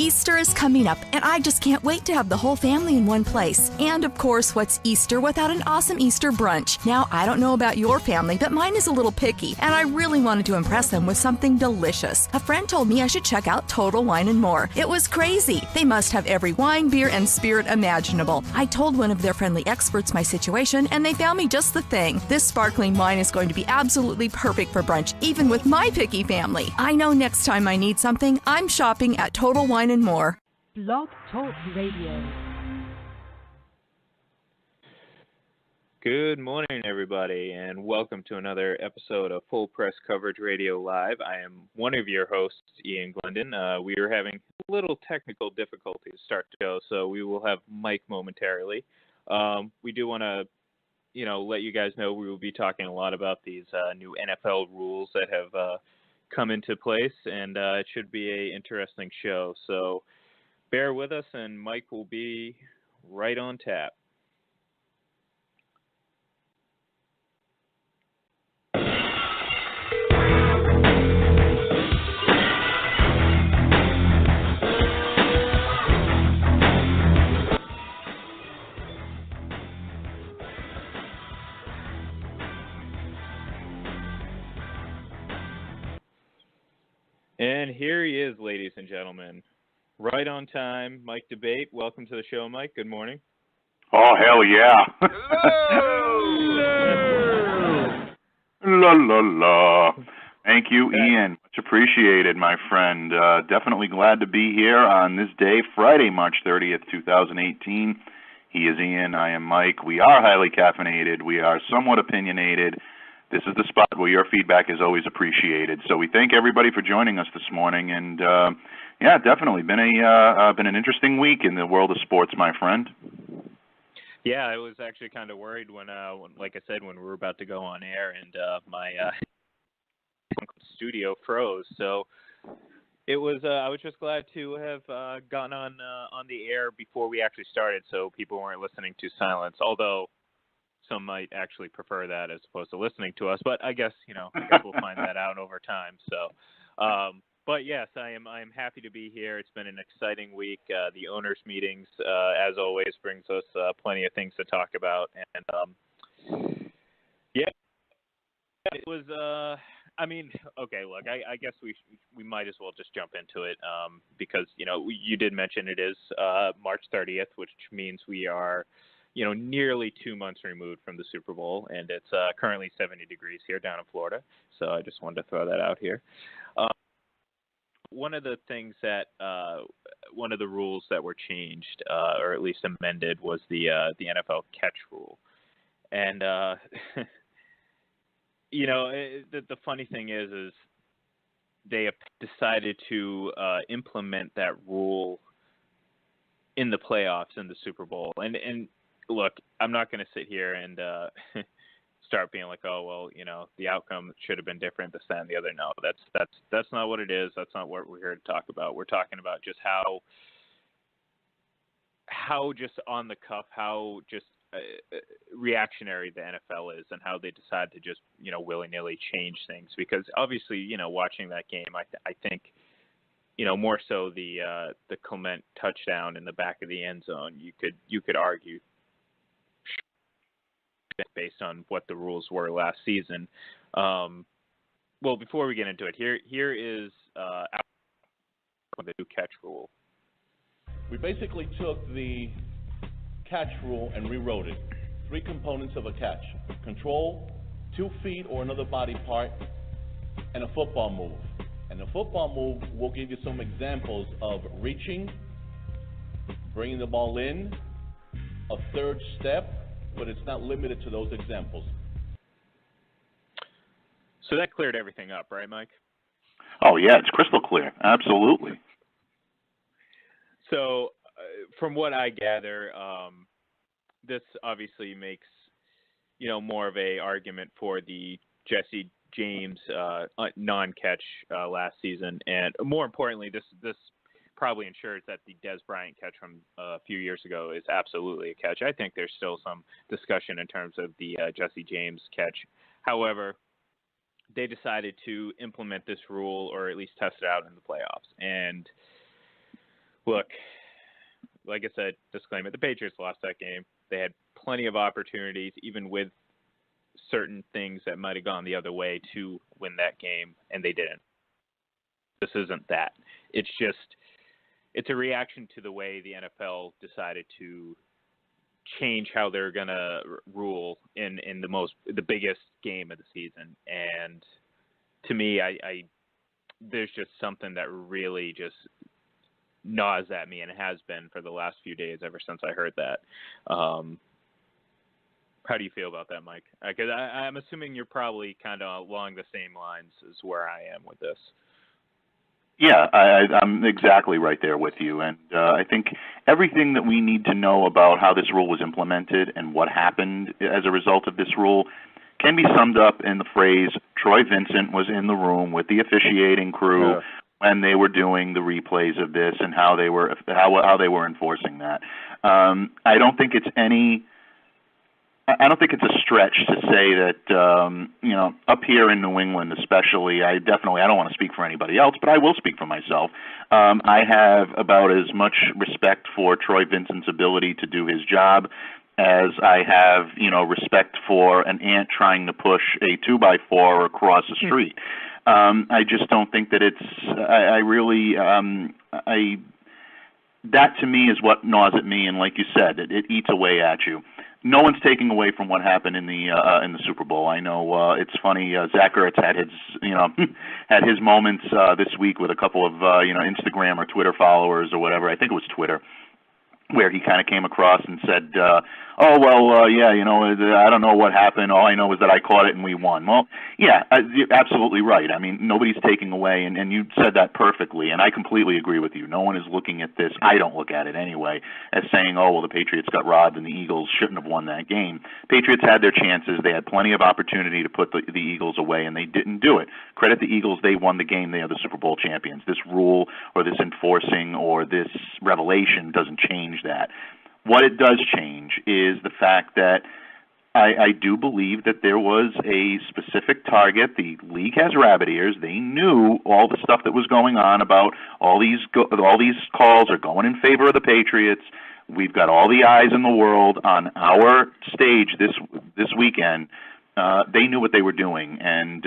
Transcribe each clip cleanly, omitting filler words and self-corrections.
Easter is coming up, and I just can't wait to have the whole family in one place. And of course, what's Easter without an awesome Easter brunch? Now, I don't know about your family, but mine is a little picky, and I really wanted to impress them with something delicious. A friend told me I should check out Total Wine & More. It was crazy. They must have every wine, beer, and spirit imaginable. I told one of their friendly experts my situation, and they found me just the thing. This sparkling wine is going to be absolutely perfect for brunch, even with my picky family. I know next time I need something, I'm shopping at Total Wine & More. Blog Talk Radio. Good morning, everybody, and welcome to another episode of Full Press Coverage Radio Live. I am one of your hosts, Ian Glendon. We are having a little technical difficulty to start the show, so we will have Mike momentarily. We do want to, let you guys know we will be talking a lot about these new NFL rules that have come into place, and it should be an interesting show. So bear with us, and Mike will be right on tap. And here he is, ladies and gentlemen. Right on time, Mike Debate. Welcome to the show, Mike. Good morning. Oh, hell yeah. Hello. La, la, la. Thank you, Ian. Much appreciated, my friend. Definitely glad to be here on this day, Friday, March 30th, 2018. He is Ian. I am Mike. We are highly caffeinated. We are somewhat opinionated. This is the spot where your feedback is always appreciated. So we thank everybody for joining us this morning. And, yeah, definitely been an interesting week in the world of sports, my friend. Yeah, I was actually kind of worried when, like I said, when we were about to go on air and my studio froze. So it was. I was just glad to have gone on the air before we actually started, so people weren't listening to silence. Although some might actually prefer that as opposed to listening to us, but I guess we'll find that out over time. So, but yes, I am happy to be here. It's been an exciting week. The owners' meetings, as always, brings us plenty of things to talk about, and yeah, it was. Okay, look, I guess we might as well just jump into it because you did mention it is March 30th, which means we are nearly 2 months removed from the Super Bowl, and it's currently 70 degrees here down in Florida. So I just wanted to throw that out here. One of the things that one of the rules that were changed, or at least amended, was the NFL catch rule, and the funny thing is they have decided to implement that rule in the playoffs in the Super Bowl, and look, I'm not going to sit here and start being like, oh, well, the outcome should have been different, this, that, and the other. No, that's not what it is. That's not what we're here to talk about. We're talking about just how just on the cuff, how just reactionary the NFL is, and how they decide to just willy-nilly change things. Because obviously, watching that game, I think more so the Clement touchdown in the back of the end zone, you could argue, based on what the rules were last season. Well, before we get into it, here is the new catch rule. We basically took the catch rule and rewrote it. 3 components of a catch: control, 2 feet or another body part, and a football move. And the football move, we'll give you some examples of reaching, bringing the ball in, a third step, but it's not limited to those examples. So that cleared everything up, right, Mike? Oh, yeah, it's crystal clear. Absolutely. So from what I gather, this obviously makes, more of a argument for the Jesse James non-catch last season. And more importantly, this probably ensures that the Dez Bryant catch from a few years ago is absolutely a catch. I think there's still some discussion in terms of the Jesse James catch. However, they decided to implement this rule, or at least test it out in the playoffs. And Look, like I said, disclaimer, the Patriots lost that game. They had plenty of opportunities, even with certain things that might have gone the other way, to win that game, and they didn't. This isn't that. It's a reaction to the way the NFL decided to change how they're going to rule in the biggest game of the season. And to me, I there's just something that really just gnaws at me, and it has been for the last few days ever since I heard that. How do you feel about that, Mike? Because I'm assuming you're probably kind of along the same lines as where I am with this. Yeah, I'm exactly right there with you. And I think everything that we need to know about how this rule was implemented and what happened as a result of this rule can be summed up in the phrase, Troy Vincent was in the room with the officiating crew when they were doing the replays of this and how they were enforcing that. I don't think it's a stretch to say that, up here in New England especially, I don't want to speak for anybody else, but I will speak for myself. I have about as much respect for Troy Vincent's ability to do his job as I have, respect for an ant trying to push a 2x4 across the street. I just don't think that that to me is what gnaws at me, and like you said, it eats away at you. No one's taking away from what happened in the Super Bowl. I know it's funny. Zach Ertz had his moments this week with a couple of Instagram or Twitter followers or whatever. I think it was Twitter, where he kind of came across and said, I don't know what happened. All I know is that I caught it and we won. Well, yeah, you're absolutely right. I mean, nobody's taking away, and you said that perfectly, and I completely agree with you. No one is looking at this, I don't look at it anyway, as saying, the Patriots got robbed and the Eagles shouldn't have won that game. Patriots had their chances. They had plenty of opportunity to put the Eagles away, and they didn't do it. Credit the Eagles. They won the game. They are the Super Bowl champions. This rule or this enforcing or this revelation doesn't change that. What it does change is the fact that I do believe that there was a specific target. The league has rabbit ears. They knew all the stuff that was going on about all these calls are going in favor of the Patriots. We've got all the eyes in the world on our stage this weekend. They knew what they were doing, and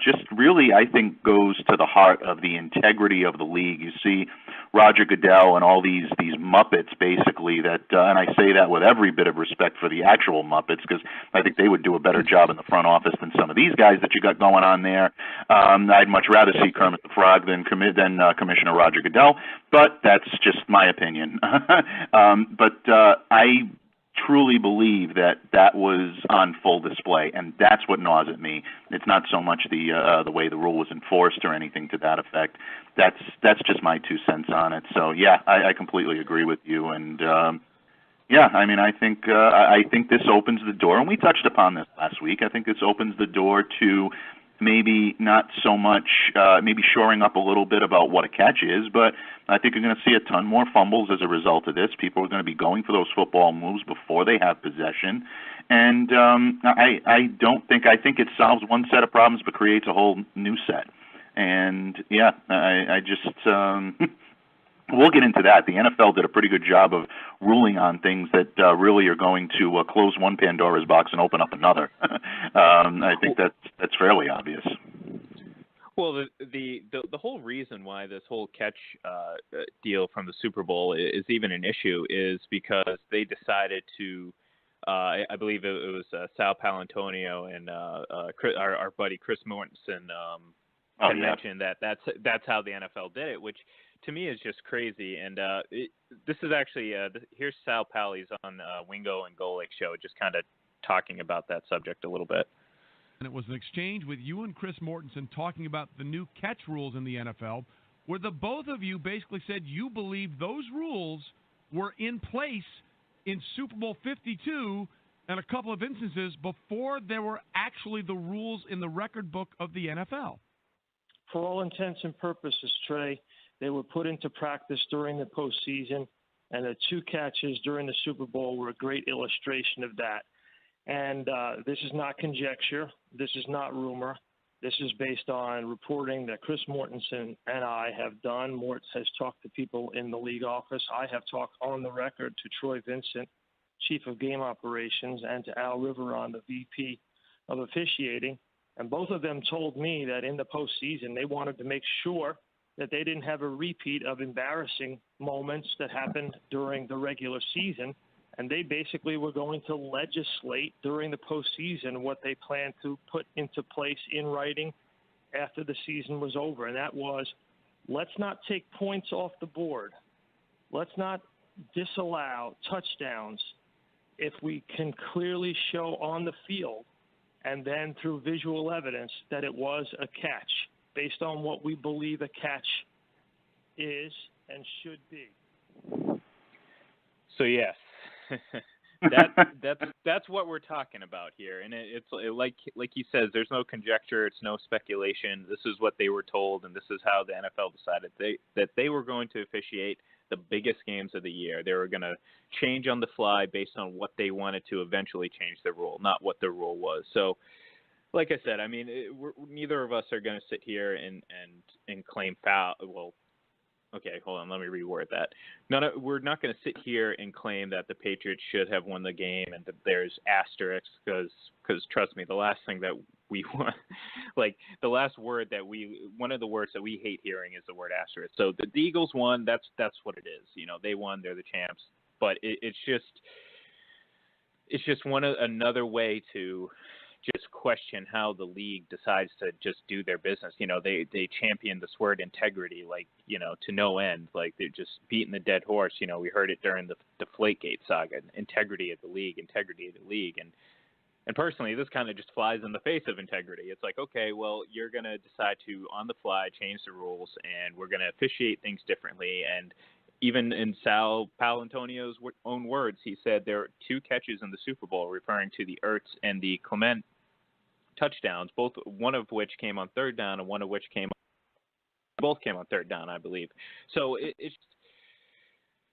just really, I think, goes to the heart of the integrity of the league. You see Roger Goodell and all these Muppets, basically, that, and I say that with every bit of respect for the actual Muppets, because I think they would do a better job in the front office than some of these guys that you got going on there. I'd much rather see Kermit the Frog than Commissioner Roger Goodell, but that's just my opinion. I truly believe that was on full display, and that's what gnaws at me. It's not so much the way the rule was enforced or anything to that effect. That's just my 2 cents on it. So yeah, I completely agree with you, and I think this opens the door, and we touched upon this last week. I think this opens the door to maybe not so much, maybe shoring up a little bit about what a catch is, but I think you're going to see a ton more fumbles as a result of this. People are going to be going for those football moves before they have possession. And I think it solves one set of problems but creates a whole new set. And, yeah, I just we'll get into that. The NFL did a pretty good job of ruling on things that really are going to close one Pandora's box and open up another. I think that's fairly obvious. Well, the whole reason why this whole catch deal from the Super Bowl is even an issue is because they decided to, I believe it was Sal Paolantonio and our buddy Chris Mortensen mentioned that that's how the NFL did it, which to me is just crazy. And this is actually here's Sal Pal. He's on Wingo and Golick show, just kind of talking about that subject a little bit. And it was an exchange with you and Chris Mortensen talking about the new catch rules in the NFL, where the both of you basically said you believe those rules were in place in Super Bowl 52 and a couple of instances before there were actually the rules in the record book of the NFL. For all intents and purposes, Trey, they were put into practice during the postseason, and the 2 catches during the Super Bowl were a great illustration of that. And this is not conjecture. This is not rumor. This is based on reporting that Chris Mortensen and I have done. Mort has talked to people in the league office. I have talked on the record to Troy Vincent, Chief of Game Operations, and to Al Riveron, the VP of Officiating. And both of them told me that in the postseason, they wanted to make sure that they didn't have a repeat of embarrassing moments that happened during the regular season. And they basically were going to legislate during the postseason what they planned to put into place in writing after the season was over. And that was, let's not take points off the board. Let's not disallow touchdowns if we can clearly show on the field and then through visual evidence that it was a catch based on what we believe a catch is and should be. So yes, that's what we're talking about here, and it's like he says, there's no conjecture, it's no speculation. This is what they were told, and this is how the NFL decided that they were going to officiate the biggest games of the year. They were going to change on the fly based on what they wanted to eventually change the rule, not what the rule was. So, like I said, I mean, neither of us are going to sit here and claim foul. Well, okay, hold on, let me reword that. We're not going to sit here and claim that the Patriots should have won the game and that there's asterisks because trust me, the last thing that we want, like the last word that one of the words that we hate hearing is the word asterisk. So the Eagles won, that's what it is. You know, they won, they're the champs. But it's just another way to just question how the league decides to just do their business. You know, they champion this word integrity, like, you know, to no end. Like, they're just beating the dead horse. You know, we heard it during the Deflategate saga, integrity of the league. And personally, this kind of just flies in the face of integrity. It's like, okay, well, you're going to decide to, on the fly, change the rules, and we're going to officiate things differently. And even in Sal Paolantonio's own words, he said there are 2 catches in the Super Bowl, referring to the Ertz and the Clement touchdowns, one of which came on third down and one of which both came on third down, I believe. So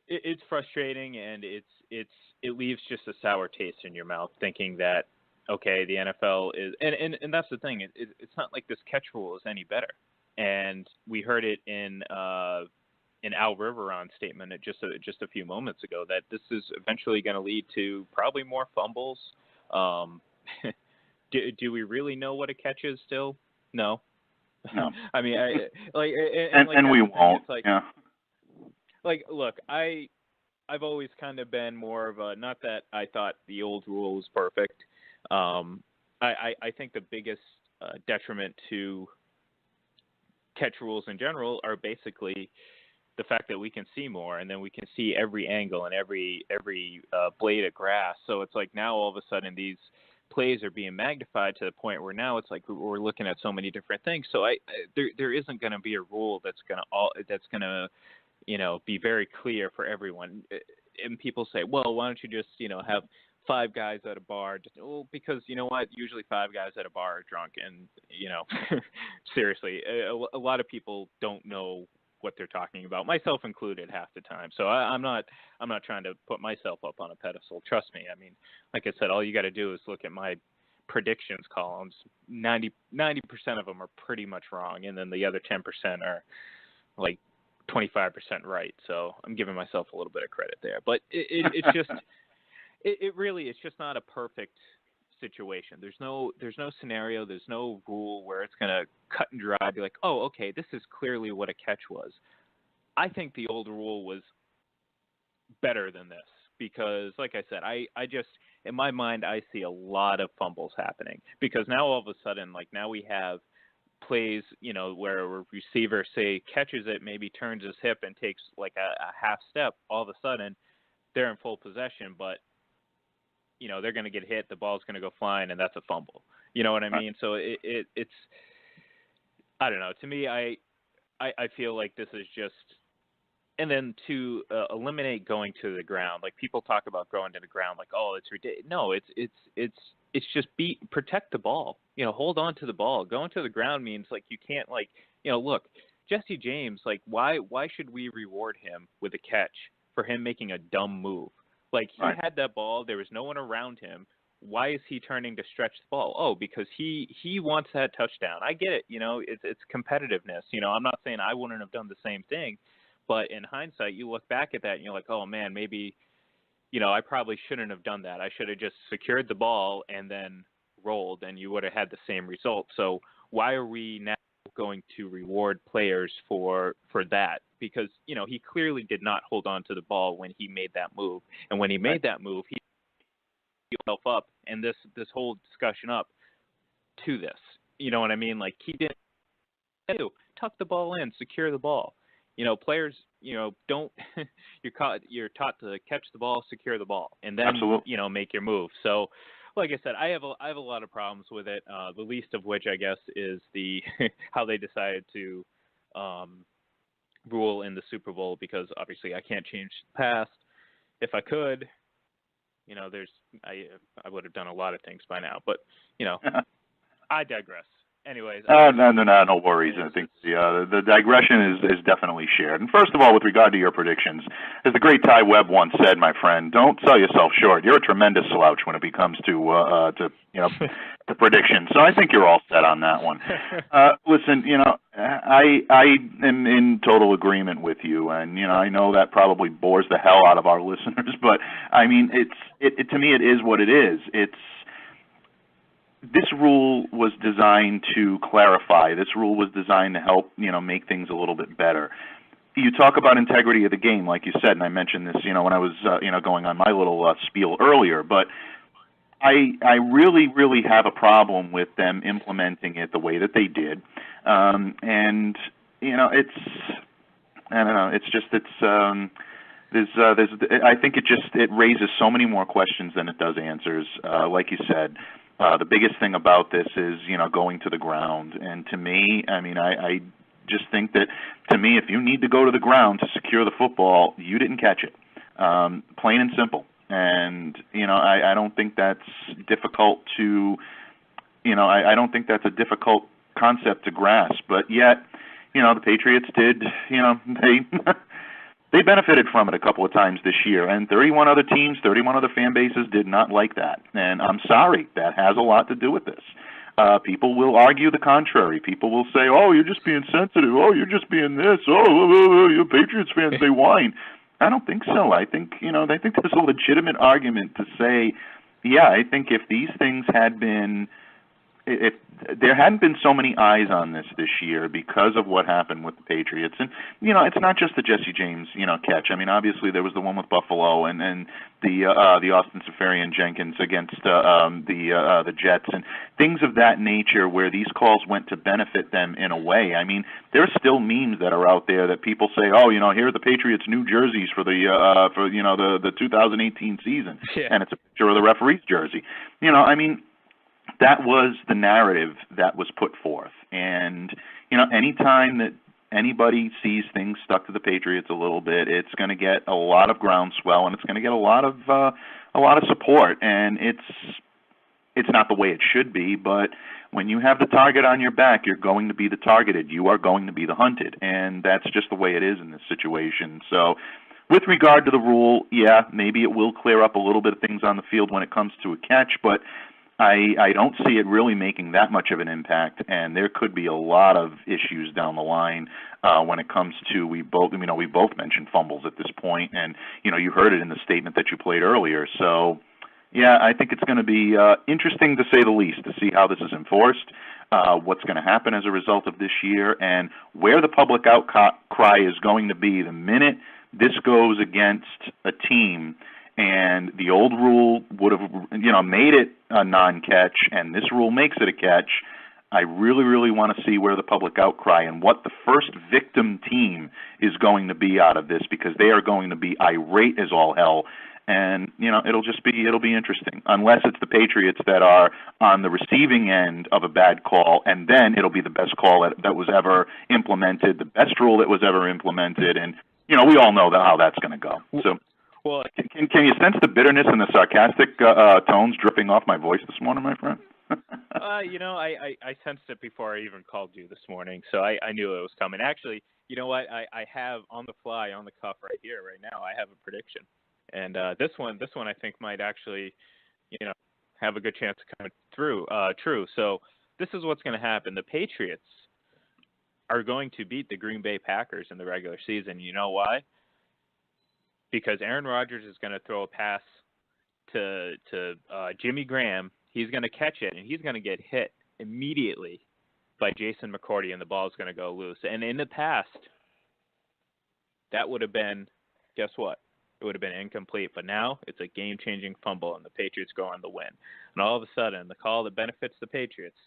it's frustrating, and it leaves just a sour taste in your mouth, thinking that, okay, the NFL is, and that's the thing. It's not like this catch rule is any better. And we heard it in Al Riveron's statement just a few moments ago that this is eventually going to lead to probably more fumbles. Do we really know what a catch is still? No. I mean, we won't. Like, yeah. Like, look, I've always kind of been more of a, not that I thought the old rule was perfect. I think the biggest detriment to catch rules in general are basically the fact that we can see more, and then we can see every angle and every blade of grass. So it's like now all of a sudden these plays are being magnified to the point where now it's like we're looking at so many different things. So there isn't going to be a rule that's going to you know, be very clear for everyone. And people say, well, why don't you just, you know, have 5 guys at a bar? Well, because you know what? Usually 5 guys at a bar are drunk, and you know, seriously, a lot of people don't know what they're talking about, myself included, half the time. So I'm not trying to put myself up on a pedestal. Trust me. I mean, like I said, all you got to do is look at my predictions columns. 90% of them are pretty much wrong, and then the other 10% are like 25% right. So I'm giving myself a little bit of credit there. But it's just it really, it's just not a perfect situation. There's no scenario, there's no rule where it's going to cut and dry, be like, oh, okay, this is clearly what a catch was. I think the old rule was better than this because, like I said, I just, in my mind, I see a lot of fumbles happening because now all of a sudden, like now we have plays, you know, where a receiver, say, catches it, maybe turns his hip and takes like a half step, all of a sudden they're in full possession, but you know, they're going to get hit, the ball's going to go flying, and that's a fumble. You know what I mean? So it's, I don't know. To me, I feel like this is just, and then to eliminate going to the ground, like people talk about going to the ground, like, oh, it's ridiculous. No, it's just protect the ball. You know, hold on to the ball. Going to the ground means like you can't, like, you know, look, Jesse James, like why should we reward him with a catch for him making a dumb move? Like, he had that ball. There was no one around him. why is he turning to stretch the ball? Oh, because he wants that touchdown. I get it. It's competitiveness. I'm not saying I wouldn't have done the same thing, but in hindsight, you look back at that and you're like, oh man, maybe, I probably shouldn't have done that. I should have just secured the ball and then rolled, and you would have had the same result. So why are we now going to reward players for that? Because, he clearly did not hold on to the ball when he made that move. And when he made that move, he himself up and this whole discussion up to this. You know what I mean? Like, he didn't tuck the ball in, secure the ball. Players, don't you're taught to catch the ball, secure the ball, and then make your move. So, like I said, I have a lot of problems with it. The least of which, I guess, is the how they decided to rule in the Super Bowl, because obviously I can't change the past. If I could, I would have done a lot of things by now. But I digress. Anyways. No worries. I think the digression is definitely shared. And first of all, with regard to your predictions, as the great Ty Webb once said, my friend, don't sell yourself short. You're a tremendous slouch when it comes to to predictions. So I think you're all set on that one. Listen, I am in total agreement with you, and I know that probably bores the hell out of our listeners, but I mean, it to me, it is what it is. This rule was designed to clarify. This rule was designed to help, make things a little bit better. You talk about integrity of the game, like you said, and I mentioned this, when I was, going on my little spiel earlier. But I really, really have a problem with them implementing it the way that they did, and it's, I don't know, it's just I think it raises so many more questions than it does answers. Like you said. The biggest thing about this is, going to the ground. And to me, I mean, I just think that, to me, if you need to go to the ground to secure the football, you didn't catch it. Plain and simple. And, I don't think that's difficult to, I don't think that's a difficult concept to grasp. But yet, the Patriots did, they benefited from it a couple of times this year, and 31 other teams, 31 other fan bases did not like that. And I'm sorry, that has a lot to do with this. People will argue the contrary. People will say, oh, you're just being sensitive. Oh, you're just being this. Oh, you Patriots fans, they whine. I don't think so. I think, I think there's a legitimate argument to say, yeah, I think if these things had been, if there hadn't been so many eyes on this year because of what happened with the Patriots, and it's not just the Jesse James catch. I mean, obviously there was the one with Buffalo and the Austin Seferian-Jenkins against the Jets and things of that nature where these calls went to benefit them in a way. I mean, there are still memes that are out there that people say, oh, here are the Patriots' new jerseys for the 2018 season, and it's a picture of the referee's jersey. I mean. That was the narrative that was put forth. And, anytime that anybody sees things stuck to the Patriots a little bit, it's going to get a lot of groundswell and it's going to get a lot of support. And it's not the way it should be, but when you have the target on your back, you're going to be the targeted. You are going to be the hunted. And that's just the way it is in this situation. So with regard to the rule, yeah, maybe it will clear up a little bit of things on the field when it comes to a catch, but I don't see it really making that much of an impact, and there could be a lot of issues down the line when it comes to we both mentioned fumbles at this point, and you heard it in the statement that you played earlier. So, yeah, I think it's going to be interesting to say the least to see how this is enforced, what's going to happen as a result of this year, and where the public outcry is going to be the minute this goes against a team. And the old rule would have, made it a non-catch, and this rule makes it a catch. I really, really want to see where the public outcry and what the first victim team is going to be out of this, because they are going to be irate as all hell. And, it'll be interesting, unless it's the Patriots that are on the receiving end of a bad call, and then it'll be the best call that was ever implemented, the best rule that was ever implemented, and, we all know how that's going to go. So. Well, can you sense the bitterness and the sarcastic tones dripping off my voice this morning, my friend? I sensed it before I even called you this morning, so I knew it was coming. Actually, you know what? I have on the fly, on the cuff right here, right now, I have a prediction, and this one I think might actually, have a good chance of coming true. So this is what's going to happen. The Patriots are going to beat the Green Bay Packers in the regular season. You know why? Because Aaron Rodgers is going to throw a pass to Jimmy Graham. He's going to catch it, and he's going to get hit immediately by Jason McCourty, and the ball is going to go loose. And in the past, that would have been, guess what? It would have been incomplete. But now it's a game-changing fumble, and the Patriots go on the win. And all of a sudden, the call that benefits the Patriots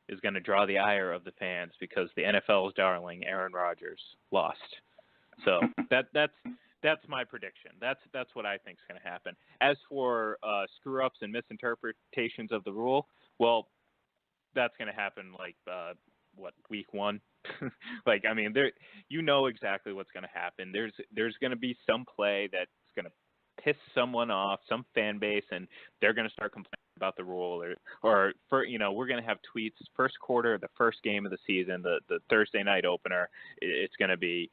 is going to draw the ire of the fans because the NFL's darling Aaron Rodgers lost. So that's my prediction. That's what I think is going to happen. As for screw-ups and misinterpretations of the rule, well, that's going to happen week one? Like, I mean, you know exactly what's going to happen. There's going to be some play that's going to piss someone off, some fan base, and they're going to start complaining about the rule, or we're going to have tweets first quarter, the first game of the season, the Thursday night opener. It's going to be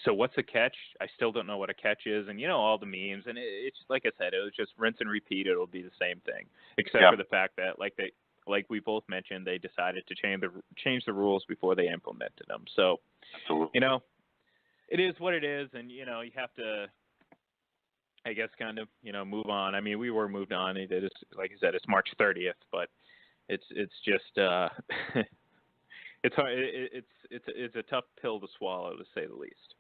so what's a catch? I still don't know what a catch is, and all the memes, and it's like I said, it was just rinse and repeat. It'll be the same thing, except for the fact that like we both mentioned, they decided to change the rules before they implemented them. So, absolutely. It is what it is, and you have to, I guess, kind of move on. I mean, we were moved on. It is, like I said, it's March 30th, but it's just it's hard. It's a tough pill to swallow, to say the least.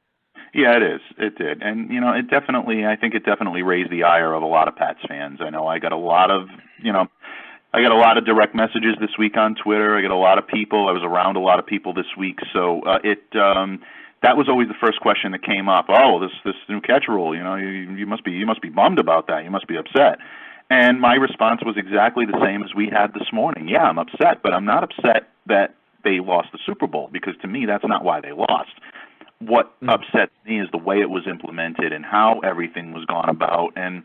Yeah, it is. It did, and I think it definitely raised the ire of a lot of Pats fans. I know I got a lot of direct messages this week on Twitter. I got a lot of people. I was around a lot of people this week, so that was always the first question that came up. Oh, this new catch rule. You must be bummed about that. You must be upset. And my response was exactly the same as we had this morning. Yeah, I'm upset, but I'm not upset that they lost the Super Bowl, because to me that's not why they lost. What upsets me is the way it was implemented and how everything was gone about. And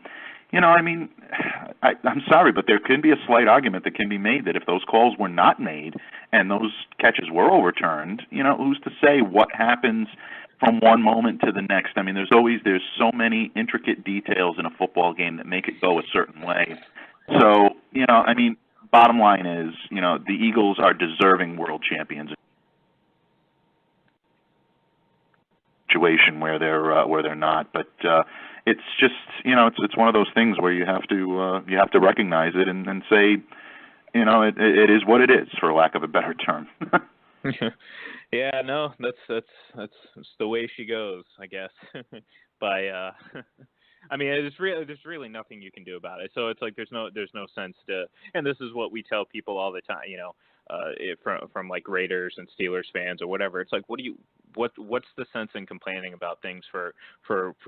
I'm sorry, but there can be a slight argument that can be made that if those calls were not made and those catches were overturned, who's to say what happens from one moment to the next? I mean, there's so many intricate details in a football game that make it go a certain way. So, bottom line is, the Eagles are deserving world champions. Situation where they're not, but it's just it's one of those things where you have to recognize it and say it is what it is, for lack of a better term. Yeah, no, that's the way she goes, I guess. I mean, there's really nothing you can do about it. So it's like there's no sense to, and this is what we tell people all the time, from like Raiders and Steelers fans or whatever. It's like, what's the sense in complaining about things for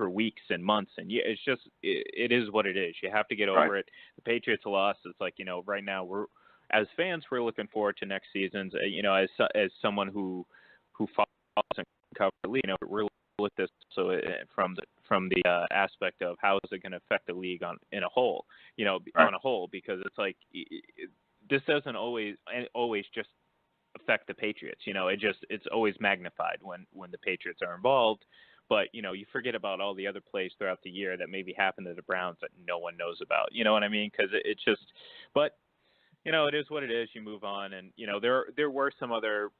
weeks and months? And it's just it is what it is. You have to get over it. The Patriots lost. It's like right now as fans we're looking forward to next season's. As someone who follows and covers the league, we're with this from the aspect of how is it going to affect the league on a whole, because it's like this doesn't always just affect the Patriots. It's always magnified when the Patriots are involved. But you forget about all the other plays throughout the year that maybe happened to the Browns that no one knows about. You know what I mean? Because it's just, but it is what it is. You move on, and there were some other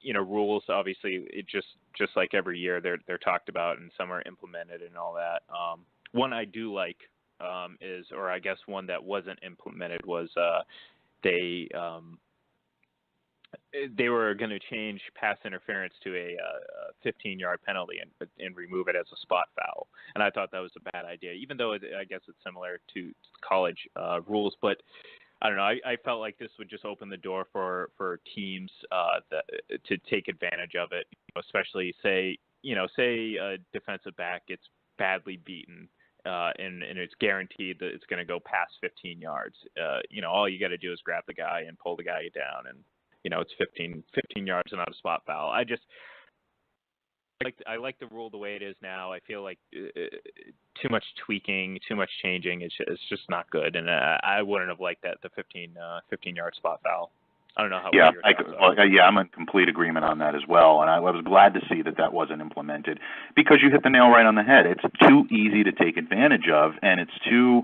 rules. Obviously, it just like every year they're talked about and some are implemented and all that. One I do like is, or I guess one that wasn't implemented was they were going to change pass interference to a 15-yard penalty and remove it as a spot foul. And I thought that was a bad idea, even though I guess it's similar to college rules. But I don't know. I felt like this would just open the door for teams to take advantage of it, especially say a defensive back gets badly beaten. And it's guaranteed that it's going to go past 15 yards. All you got to do is grab the guy and pull the guy down, and it's 15 yards and not a spot foul. I like the rule the way it is now. I feel like too much tweaking, too much changing. It's just not good, and I wouldn't have liked that, the 15-yard spot foul. I don't know how. Yeah, I'm in complete agreement on that as well, and I was glad to see that wasn't implemented, because you hit the nail right on the head. It's too easy to take advantage of, and it's too,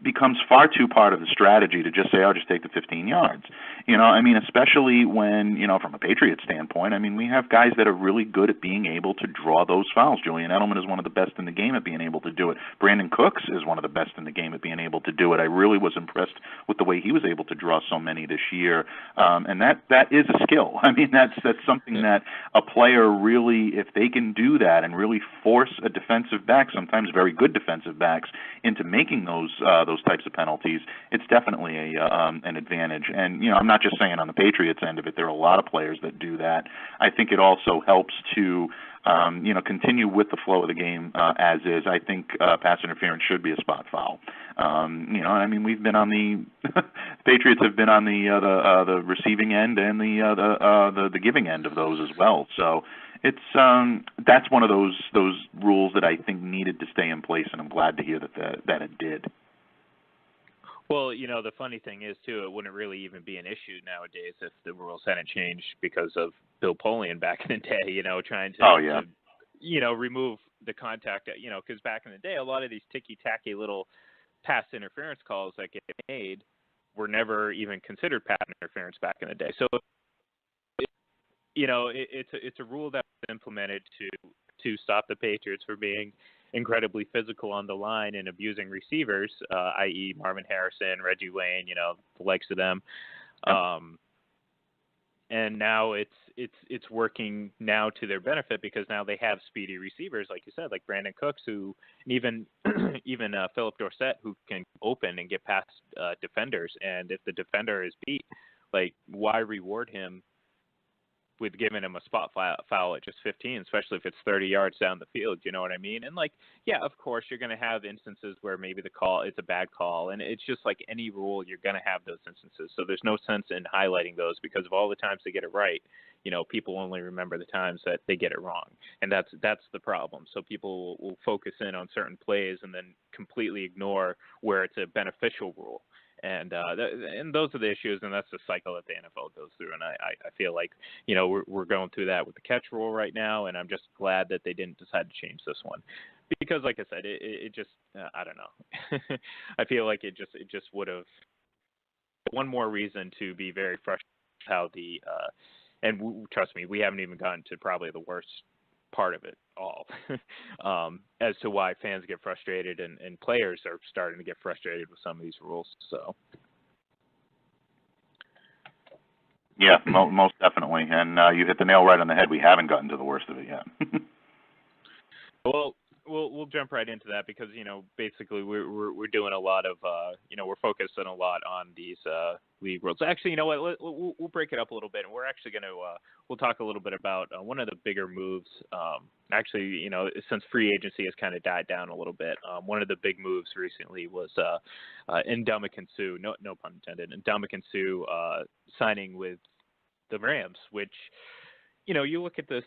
becomes far too part of the strategy to just say, "I'll just take the 15 yards." I mean, especially when, from a Patriots standpoint, I mean, we have guys that are really good at being able to draw those fouls. Julian Edelman is one of the best in the game at being able to do it. Brandon Cooks is one of the best in the game at being able to do it. I really was impressed with the way he was able to draw so many this year, and that is a skill. I mean, that's something that a player really, if they can do that and really force a defensive back, sometimes very good defensive backs, into making those types of penalties, it's definitely an advantage. And I'm not just saying on the Patriots end of it. There are a lot of players that do that. I think it also helps to continue with the flow of the game as is. I think pass interference should be a spot foul. I mean, we've been on the Patriots have been on the receiving end and the giving end of those as well. So it's that's one of those rules that I think needed to stay in place, and I'm glad to hear that it did. Well, the funny thing is, too, it wouldn't really even be an issue nowadays if the rules hadn't changed because of Bill Polian back in the day, trying to, remove the contact, because back in the day, a lot of these ticky-tacky little pass interference calls that get made were never even considered pass interference back in the day. So, it's a rule that was implemented to stop the Patriots from being incredibly physical on the line and abusing receivers, i.e. Marvin Harrison, Reggie Wayne, the likes of them. Yep. And now it's working now to their benefit because now they have speedy receivers, like you said, like Brandon Cooks, who even Philip Dorsett, who can open and get past defenders. And if the defender is beat, like, why reward him with giving him a spot foul at just 15, especially if it's 30 yards down the field, you know what I mean? And, of course, you're going to have instances where maybe the call is a bad call, and it's just like any rule, you're going to have those instances. So there's no sense in highlighting those because of all the times they get it right. People only remember the times that they get it wrong, and that's the problem. So people will focus in on certain plays and then completely ignore where it's a beneficial rule. And those are the issues, and that's the cycle that the NFL goes through. And I feel like, we're going through that with the catch rule right now, and I'm just glad that they didn't decide to change this one. Because, like I said, it just, I don't know. I feel like it just would have one more reason to be very frustrated with how and trust me, we haven't even gotten to probably the worst part of it all as to why fans get frustrated and players are starting to get frustrated with some of these rules. So yeah, most definitely, and you hit the nail right on the head. We haven't gotten to the worst of it yet. Well, we'll jump right into that because basically we're doing a lot of we're focusing a lot on these league rules. Actually, you know what? We'll break it up a little bit, and we're actually going to we'll talk a little bit about one of the bigger moves. Actually, since free agency has kind of died down a little bit, one of the big moves recently was Ndamukong Suh, no pun intended, Ndamukong Suh signing with the Rams, which. You look at this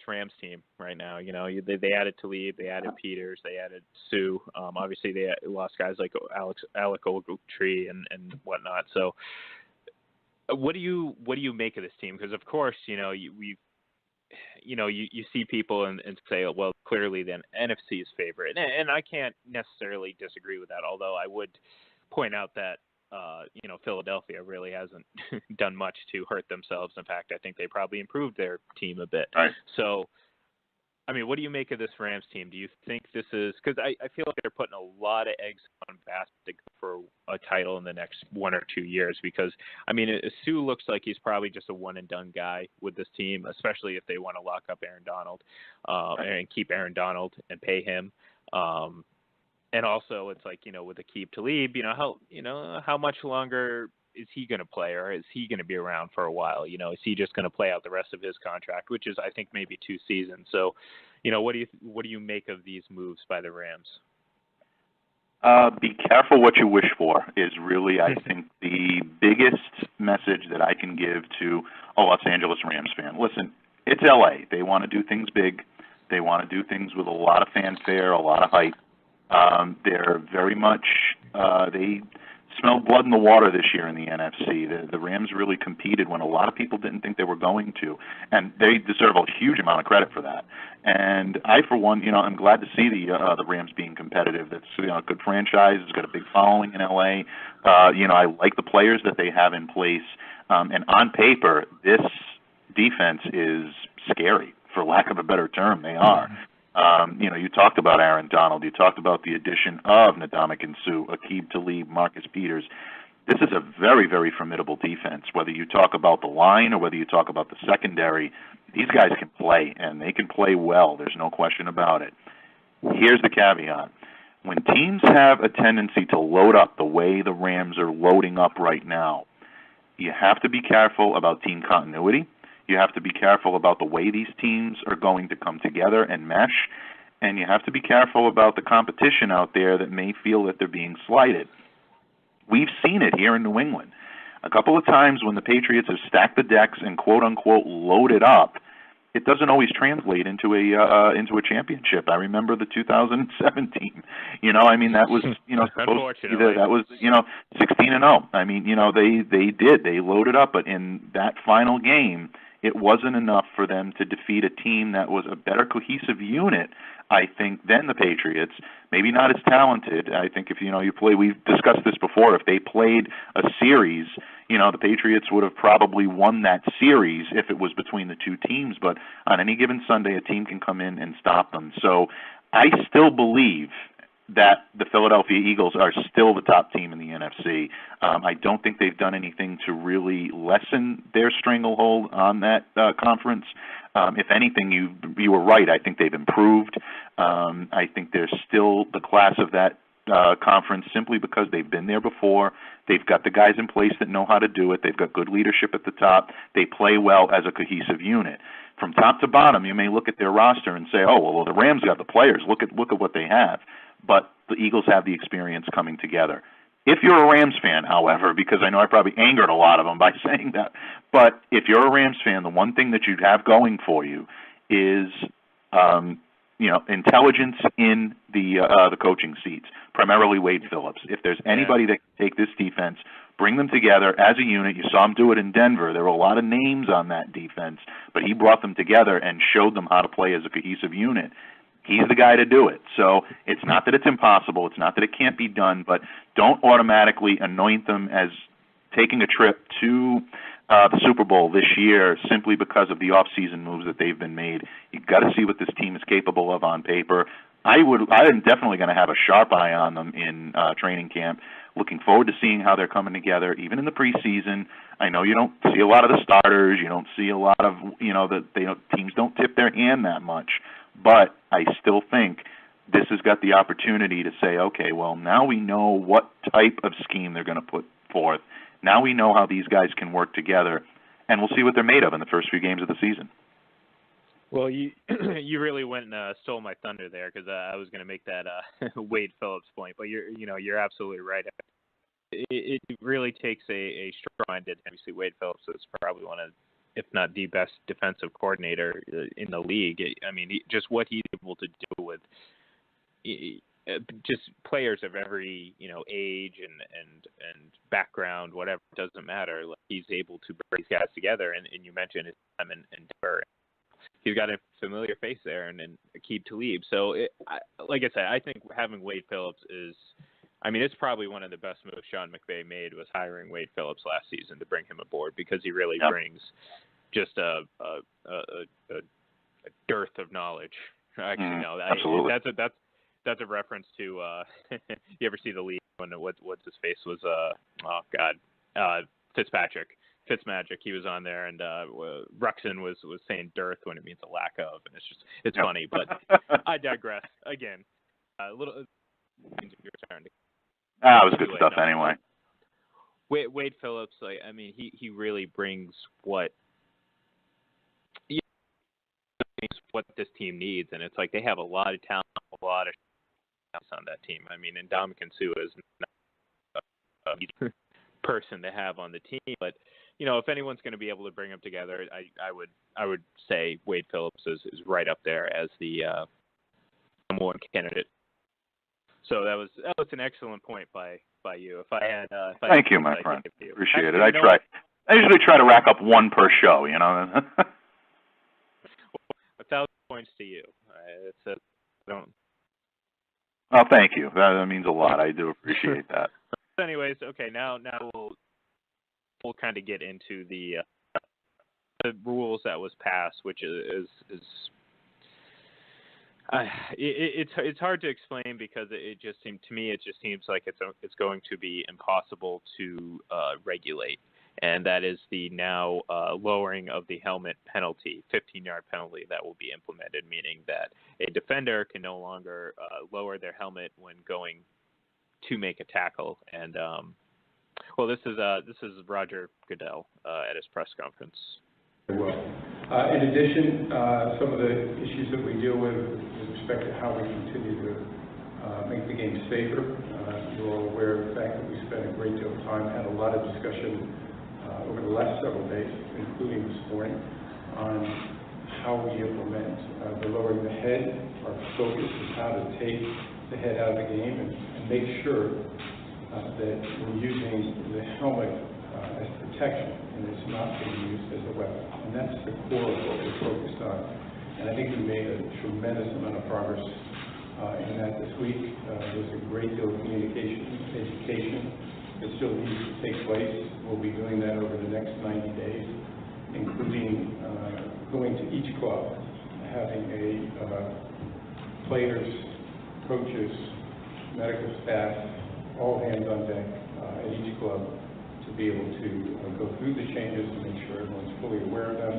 Rams team right now. They added Talib, they added Peters, they added Sue. Obviously, they lost guys like Alec Ogletree and whatnot. So, what do you make of this team? Because of course, you see people and say, well, clearly the NFC's favorite, and I can't necessarily disagree with that. Although I would point out that. Philadelphia really hasn't done much to hurt themselves. In fact, I think they probably improved their team a bit. Right. So, I mean, what do you make of this Rams team? Do you think this is – because I feel like they're putting a lot of eggs on basket to go for a title in the next 1 or 2 years because, I mean, Sue looks like he's probably just a one-and-done guy with this team, especially if they want to lock up Aaron Donald and keep Aaron Donald and pay him. And also, it's like, with Aqib Talib, how much longer is he going to play, or is he going to be around for a while? Is he just going to play out the rest of his contract, which is, I think, maybe 2 seasons? So, what do you make of these moves by the Rams? Be careful what you wish for is really, I think, the biggest message that I can give to a Los Angeles Rams fan. Listen, it's LA. They want to do things big. They want to do things with a lot of fanfare, a lot of hype. They're very much, they smelled blood in the water this year in the NFC. The Rams really competed when a lot of people didn't think they were going to, and they deserve a huge amount of credit for that. And I, for one, I'm glad to see the Rams being competitive. It's a good franchise. It's got a big following in LA. I like the players that they have in place. And on paper, this defense is scary, for lack of a better term. They are. You talked about Aaron Donald. You talked about the addition of Ndamukong Suh, Aqib Talib, Marcus Peters. This is a very, very formidable defense. Whether you talk about the line or whether you talk about the secondary, these guys can play, and they can play well. There's no question about it. Here's the caveat. When teams have a tendency to load up the way the Rams are loading up right now, you have to be careful about team continuity. You have to be careful about the way these teams are going to come together and mesh, and you have to be careful about the competition out there that may feel that they're being slighted. We've seen it here in New England. A couple of times when the Patriots have stacked the decks and quote-unquote loaded up, it doesn't always translate into a championship. I remember the 2007 team. That was supposed to be that was 16-0. They loaded up, but in that final game, it wasn't enough for them to defeat a team that was a better cohesive unit, I think, than the Patriots. Maybe not as talented. I think if you play, we've discussed this before, if they played a series, the Patriots would have probably won that series if it was between the two teams. But on any given Sunday, a team can come in and stop them. So I still believe that the Philadelphia Eagles are still the top team in the NFC. I don't think they've done anything to really lessen their stranglehold on that conference. If anything, you were right. I think they've improved. I think they're still the class of that conference simply because they've been there before. They've got the guys in place that know how to do it. They've got good leadership at the top. They play well as a cohesive unit. From top to bottom, you may look at their roster and say, oh, well, the Rams got the players. Look at what they have. But the Eagles have the experience coming together. If you're a Rams fan, however, because I know I probably angered a lot of them by saying that, but if you're a Rams fan, the one thing that you'd have going for you is intelligence in the coaching seats, primarily Wade Phillips. If there's anybody that can take this defense, bring them together as a unit. You saw him do it in Denver. There were a lot of names on that defense, but he brought them together and showed them how to play as a cohesive unit. He's the guy to do it. So it's not that it's impossible. It's not that it can't be done, but don't automatically anoint them as taking a trip to the Super Bowl this year simply because of the off-season moves that they've been made. You've got to see what this team is capable of on paper. I'm definitely going to have a sharp eye on them in training camp. Looking forward to seeing how they're coming together, even in the preseason. I know you don't see a lot of the starters. You don't see a lot of, teams don't tip their hand that much. But I still think this has got the opportunity to say, okay, well, now we know what type of scheme they're going to put forth. Now we know how these guys can work together, and we'll see what they're made of in the first few games of the season. Well, you really went and stole my thunder there because I was going to make that Wade Phillips point, but you're absolutely right. It really takes a strong-minded. Obviously, Wade Phillips is probably one of, if not the best defensive coordinator in the league. I mean, just what he's able to do with just players of every age and background, whatever, it doesn't matter. Like, he's able to bring these guys together. And you mentioned his time in Denver. He's got a familiar face there, and Aqib Talib. So, like I said, I think having Wade Phillips it's probably one of the best moves Sean McVay made was hiring Wade Phillips last season to bring him aboard because he really brings just a dearth of knowledge. Actually, no, absolutely. That's a reference to you ever see the league when what's his face was Fitzmagic. He was on there, and Ruxin was saying dearth when it means a lack of, and it's funny. But I digress again. A little. It was good stuff anyway. Wade Phillips, he really brings what this team needs, and it's like they have a lot of talent, a lot of on that team. And Ndamukong Suh is not a person to have on the team, but if anyone's going to be able to bring them together, I would say Wade Phillips is right up there as the number one candidate. So that was an excellent point by by you. If I had, Thank you, my friend. Appreciate it. Actually, I usually try to rack up one per show, you know. 1,000 points to you. Don't. Oh, thank you. That means a lot. I do appreciate that. Anyways, okay. Now we'll kind of get into the rules that was passed, which is it's hard to explain because it just seems like it's going to be impossible to regulate, and that is the now lowering of the helmet penalty, 15-yard penalty that will be implemented, meaning that a defender can no longer lower their helmet when going to make a tackle. And this is Roger Goodell at his press conference. Well, in addition, some of the issues that we deal with respect to how we continue to make the game safer. You're all aware of the fact that we spent a great deal of time, had a lot of discussion over the last several days, including this morning, on how we implement the lowering the head. Our focus is how to take the head out of the game and make sure that we're using the helmet as protection, and it's not being used as a weapon. And that's the core of what we're focused on. And I think we made a tremendous amount of progress in that this week. There's a great deal of communication, education that still needs to take place. We'll be doing that over the next 90 days, including going to each club, having players, coaches, medical staff, all hands on deck at each club to be able to go through the changes to make sure everyone's fully aware of them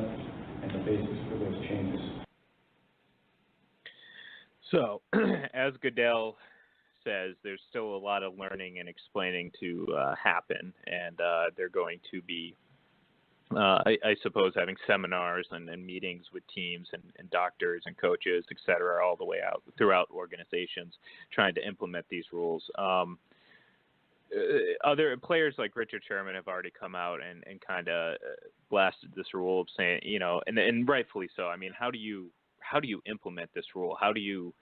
and the basis for those changes. So, as Goodell says, there's still a lot of learning and explaining to happen, and they're going to be, I suppose, having seminars and meetings with teams and doctors and coaches, et cetera, all the way out throughout organizations, trying to implement these rules. Other players like Richard Sherman have already come out and kind of blasted this rule of saying, and rightfully so. I mean, how do you implement this rule? How do you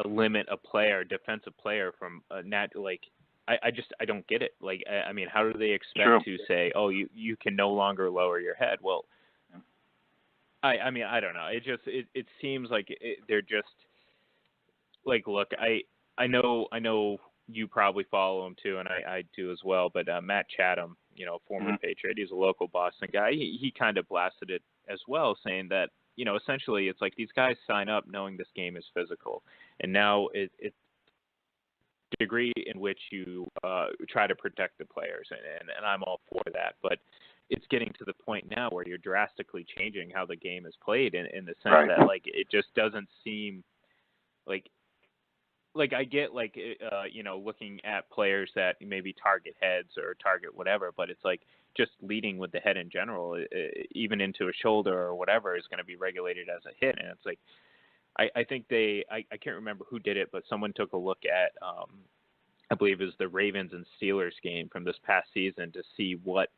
limit a player, defensive player, from I don't get it. Like, I mean, how do they expect to say, oh, you can no longer lower your head? Well, I mean, I don't know. It seems like they're just like, look, I know you probably follow him too, and I do as well. But Matt Chatham, former Patriot, he's a local Boston guy. He kind of blasted it as well, saying that, essentially it's like these guys sign up knowing this game is physical, and now it's the degree in which you try to protect the players, and I'm all for that. But it's getting to the point now where you're drastically changing how the game is played in the sense that, like, it just doesn't seem like I get, looking at players that maybe target heads or target whatever, but it's like just leading with the head in general, even into a shoulder or whatever, is going to be regulated as a hit. And it's like, I think I can't remember who did it, but someone took a look at, I believe it was the Ravens and Steelers game from this past season to see what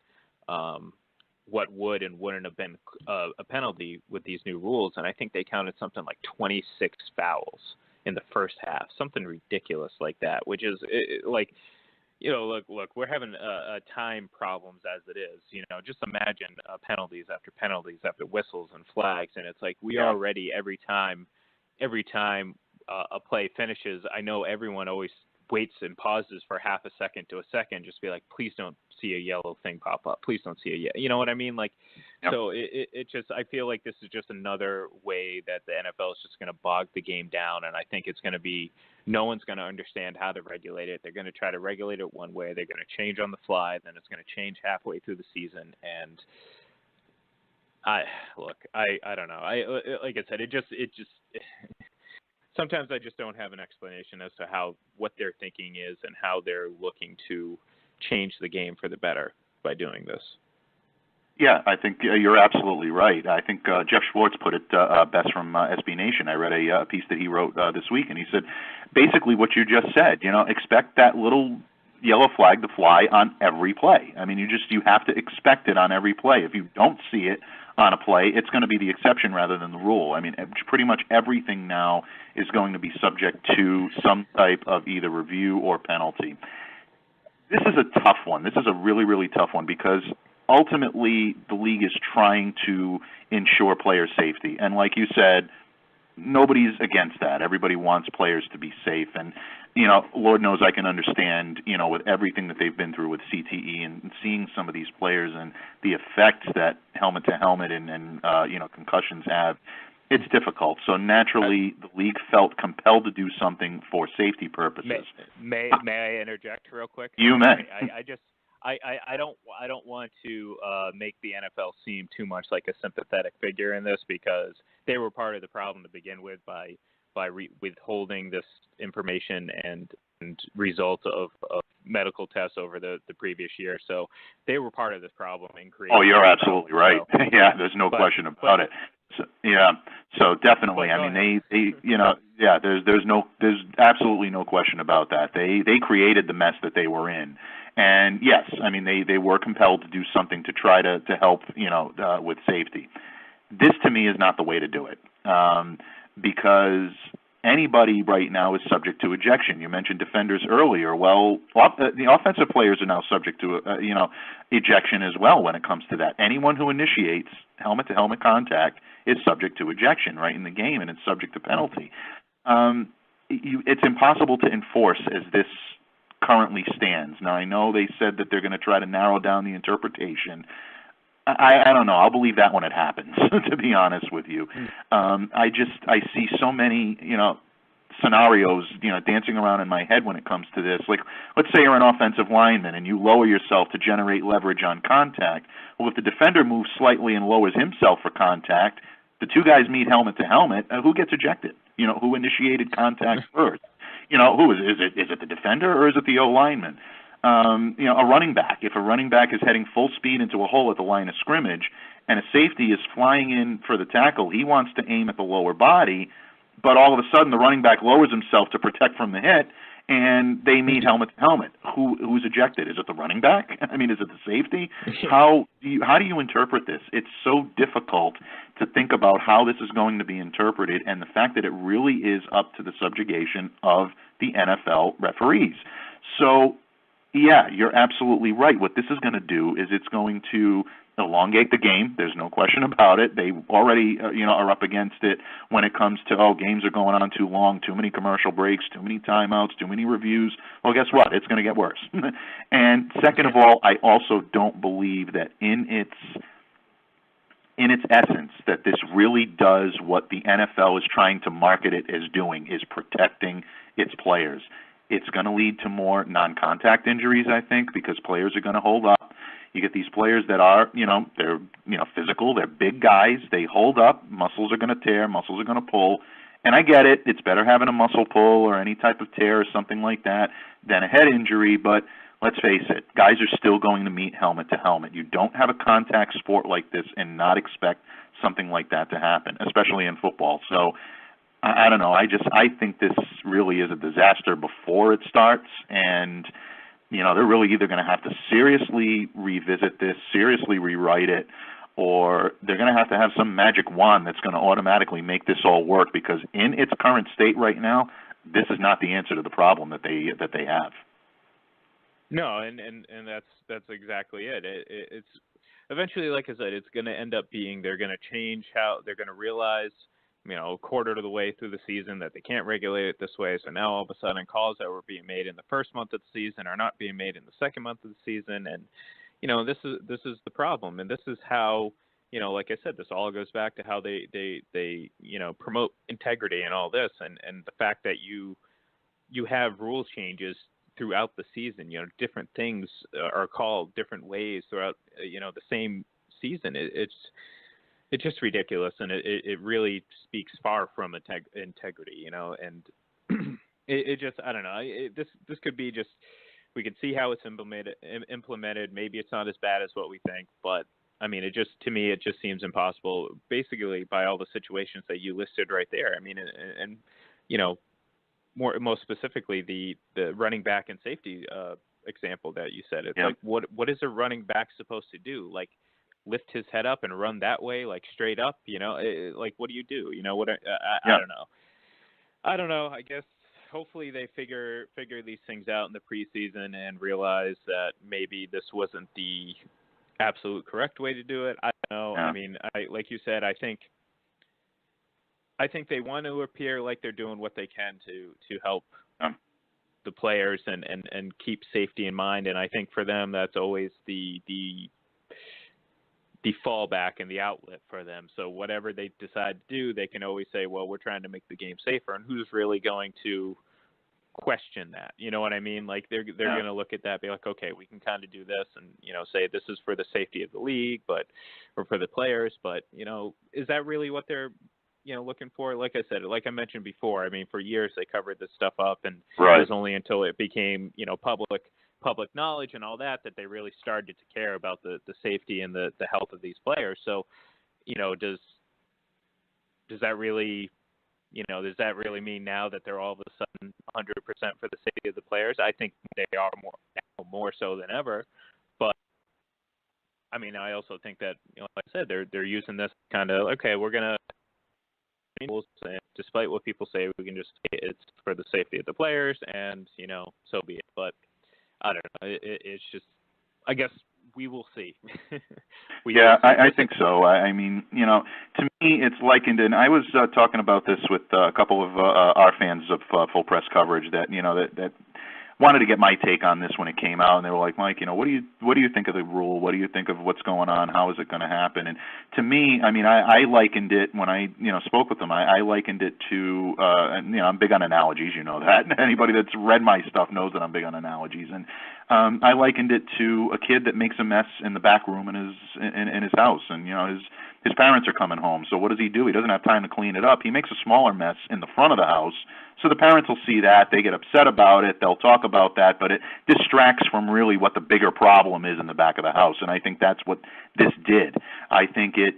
would and wouldn't have been a penalty with these new rules. And I think they counted something like 26 fouls in the first half, something ridiculous like that, which is look, we're having time problems as it is. Just imagine penalties after whistles and flags, and it's like we already every time a play finishes, I know everyone always waits and pauses for half a second to a second, just be like, please don't see a yellow thing pop up. Please don't see a yellow. You know what I mean? Like, so it just, I feel like this is just another way that the NFL is just going to bog the game down. And I think it's going to be, no one's going to understand how to regulate it. They're going to try to regulate it one way. They're going to change on the fly. Then it's going to change halfway through the season. And I don't know. Like I said, it just sometimes I just don't have an explanation as to what their thinking is and how they're looking to change the game for the better by doing this. Yeah, I think you're absolutely right. I think Jeff Schwartz put it best from SB Nation. I read a piece that he wrote this week, and he said basically what you just said. Expect that little yellow flag to fly on every play. I mean, you have to expect it on every play. If you don't see it on a play, it's going to be the exception rather than the rule. I mean, pretty much everything now is going to be subject to some type of either review or penalty. This is a tough one. This is a really, really tough one because ultimately the league is trying to ensure player safety. And like you said, nobody's against that. Everybody wants players to be safe. And, Lord knows I can understand, with everything that they've been through with CTE and seeing some of these players and the effects that helmet-to-helmet and concussions have. It's difficult. So naturally, the league felt compelled to do something for safety purposes. May I interject real quick? You may. I don't want to make the NFL seem too much like a sympathetic figure in this, because they were part of the problem to begin with by withholding this information and results of medical tests over the previous year. So they were part of this problem in creating. Oh, you're absolutely right. So, yeah, there's no question about it. So, yeah, so definitely. I mean, there's absolutely no question about that. They created the mess that they were in, and yes, I mean they were compelled to do something to try to help with safety. This to me is not the way to do it, because anybody right now is subject to ejection. You mentioned defenders earlier. Well, the offensive players are now subject to ejection as well when it comes to that. Anyone who initiates helmet-to-helmet contact is subject to ejection right in the game, and it's subject to penalty. It's impossible to enforce as this currently stands. Now, I know they said that they're going to try to narrow down the interpretation. I don't know. I'll believe that when it happens, to be honest with you. I see so many, scenarios, dancing around in my head when it comes to this. Like, let's say you're an offensive lineman and you lower yourself to generate leverage on contact. Well, if the defender moves slightly and lowers himself for contact, the two guys meet helmet to helmet. Who gets ejected? Who initiated contact first? Who is it? Is it the defender or is it the O-lineman? A running back. If a running back is heading full speed into a hole at the line of scrimmage and a safety is flying in for the tackle, he wants to aim at the lower body, but all of a sudden the running back lowers himself to protect from the hit, and they meet helmet to helmet. Who's ejected? Is it the running back? I mean, is it the safety? How do you interpret this? It's so difficult to think about how this is going to be interpreted, and the fact that it really is up to the subjugation of the NFL referees. So, yeah, you're absolutely right. What this is going to do is it's going to elongate the game. There's no question about it. They already, are up against it when it comes to, games are going on too long, too many commercial breaks, too many timeouts, too many reviews. Well, guess what? It's going to get worse. And second of all, I also don't believe that in its essence that this really does what the NFL is trying to market it as doing, is protecting its players. It's going to lead to more non-contact injuries, I think, because players are going to hold up. You get these players that are, they're, physical, they're big guys, they hold up, muscles are going to tear, muscles are going to pull. And I get it, it's better having a muscle pull or any type of tear or something like that than a head injury, but let's face it, guys are still going to meet helmet to helmet. You don't have a contact sport like this and not expect something like that to happen, especially in football. So, I don't know. I think this really is a disaster before it starts, and they're really either going to have to seriously revisit this, seriously rewrite it, or they're going to have some magic wand that's going to automatically make this all work. Because in its current state right now, this is not the answer to the problem that they have. No, and that's exactly it. It's eventually, like I said, it's going to end up being they're going to change how they're going to realize. A quarter of the way through the season that they can't regulate it this way. So now all of a sudden calls that were being made in the first month of the season are not being made in the second month of the season. And, this is the problem. And this is how, like I said, this all goes back to how they promote integrity and all this. And the fact that you have rule changes throughout the season, different things are called different ways throughout, the same season. It's just ridiculous, and it really speaks far from integrity, and it just, I don't know. This could be just, we could see how it's implemented. Maybe it's not as bad as what we think, but I mean, to me, it just seems impossible, basically by all the situations that you listed right there. I mean, and most specifically the running back and safety example that you said. It's like, what is a running back supposed to do? Like, lift his head up and run that way, like straight up, like what do you do? I don't know. I guess hopefully they figure these things out in the preseason and realize that maybe this wasn't the absolute correct way to do it. I don't know. Yeah. I mean, like you said, I think they want to appear like they're doing what they can to help the players and keep safety in mind. And I think for them, that's always the fallback and the outlet for them. So whatever they decide to do, they can always say, well, we're trying to make the game safer. And who's really going to question that? You know what I mean? Like they're going to look at that, be like, okay, we can kind of do this and, say this is for the safety of the league, or for the players. But, is that really what they're, looking for? Like I said, like I mentioned before, I mean, for years they covered this stuff up, and it was only until it became, public knowledge and all that they really started to care about the safety and the health of these players. So, does that really, does that really mean now that they're all of a sudden 100% for the safety of the players? I think they are more so than ever. But I mean, I also think that, like I said, they're using this kind of, okay, we're gonna, despite what people say, we can just say it's for the safety of the players, and so be it. But I don't know. It's just, I guess we will see. I think so. I mean, to me, it's likened, and I was talking about this with a couple of our fans of full press coverage that that wanted to get my take on this when it came out, and they were like, Mike, what do you think of the rule? What do you think of what's going on? How is it going to happen? And to me, I mean, I likened it when I spoke with them. I likened it to I'm big on analogies. You know that. Anybody that's read my stuff knows that I'm big on analogies, and I likened it to a kid that makes a mess in the back room in his house, and his parents are coming home. So what does he do? He doesn't have time to clean it up. He makes a smaller mess in the front of the house. So the parents will see that. They get upset about it. They'll talk about that, but it distracts from really what the bigger problem is in the back of the house. And I think that's what this did. I think it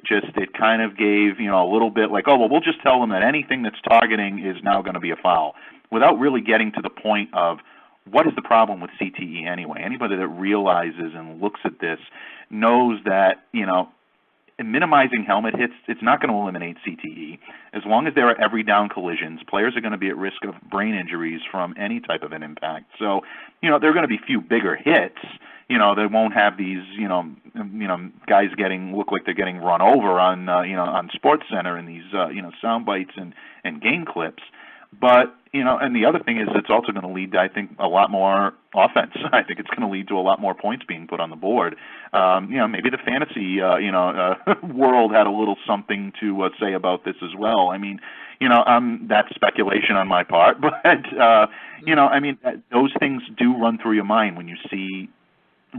kind of gave, a little bit like, oh, well, we'll just tell them that anything that's targeting is now going to be a foul, without really getting to the point of what is the problem with CTE anyway. Anybody that realizes and looks at this knows that, minimizing helmet hits, it's not going to eliminate CTE. As long as there are every down collisions, players are going to be at risk of brain injuries from any type of an impact. So, there are going to be few bigger hits. They won't have these, guys look like they're getting run over on, on SportsCenter and these, sound bites and game clips. But, and the other thing is it's also going to lead to, I think, a lot more offense. I think it's going to lead to a lot more points being put on the board. Maybe the fantasy, world had a little something to say about this as well. I mean, that's speculation on my part, but, those things do run through your mind when you see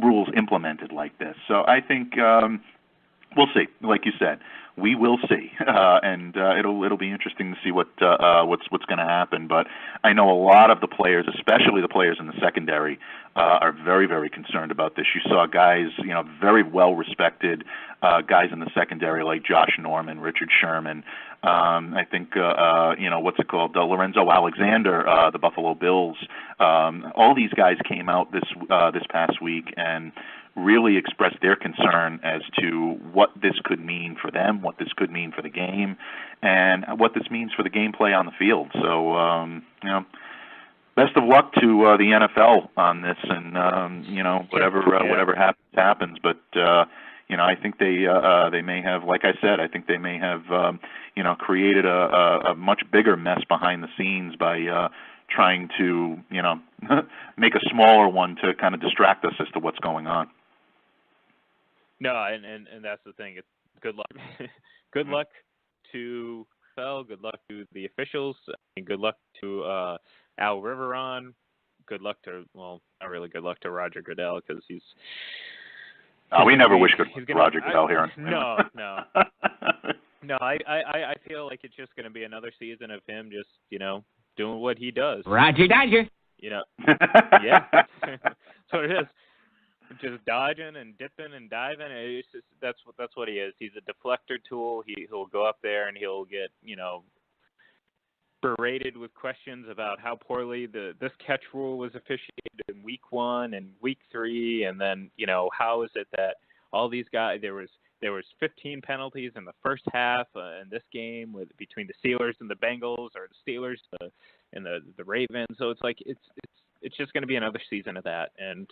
rules implemented like this. So I think we'll see. Like you said, we will see, and it'll be interesting to see what's going to happen. But I know a lot of the players, especially the players in the secondary, are very, very concerned about this. You saw guys, very well respected guys in the secondary like Josh Norman, Richard Sherman. I think Lorenzo Alexander, the Buffalo Bills. All these guys came out this past week and really expressed their concern as to what this could mean for them, what this could mean for the game, and what this means for the gameplay on the field. So, best of luck to the NFL on this, and whatever happens. But I think they may have, like I said, I think they may have created a much bigger mess behind the scenes by trying to make a smaller one to kind of distract us as to what's going on. No, and that's the thing. It's good luck. Good luck to Phil. Good luck to the officials. And good luck to Al Riveron. Good luck to, well, not really good luck to Roger Goodell, because he's. We never wish good luck to Roger Goodell here. No. No, I feel like it's just going to be another season of him just, doing what he does. Roger Dodger. Yeah, that's what it is. Just dodging and dipping and diving. It's just, that's what he is. He's a deflector tool. He'll go up there and he'll get berated with questions about how poorly this catch rule was officiated in week 1 and week 3, and then how is it that all these guys, there was there was 15 penalties in the first half in this game between the Steelers and the Bengals, or the Steelers and the Ravens. So it's like it's just going to be another season of that, and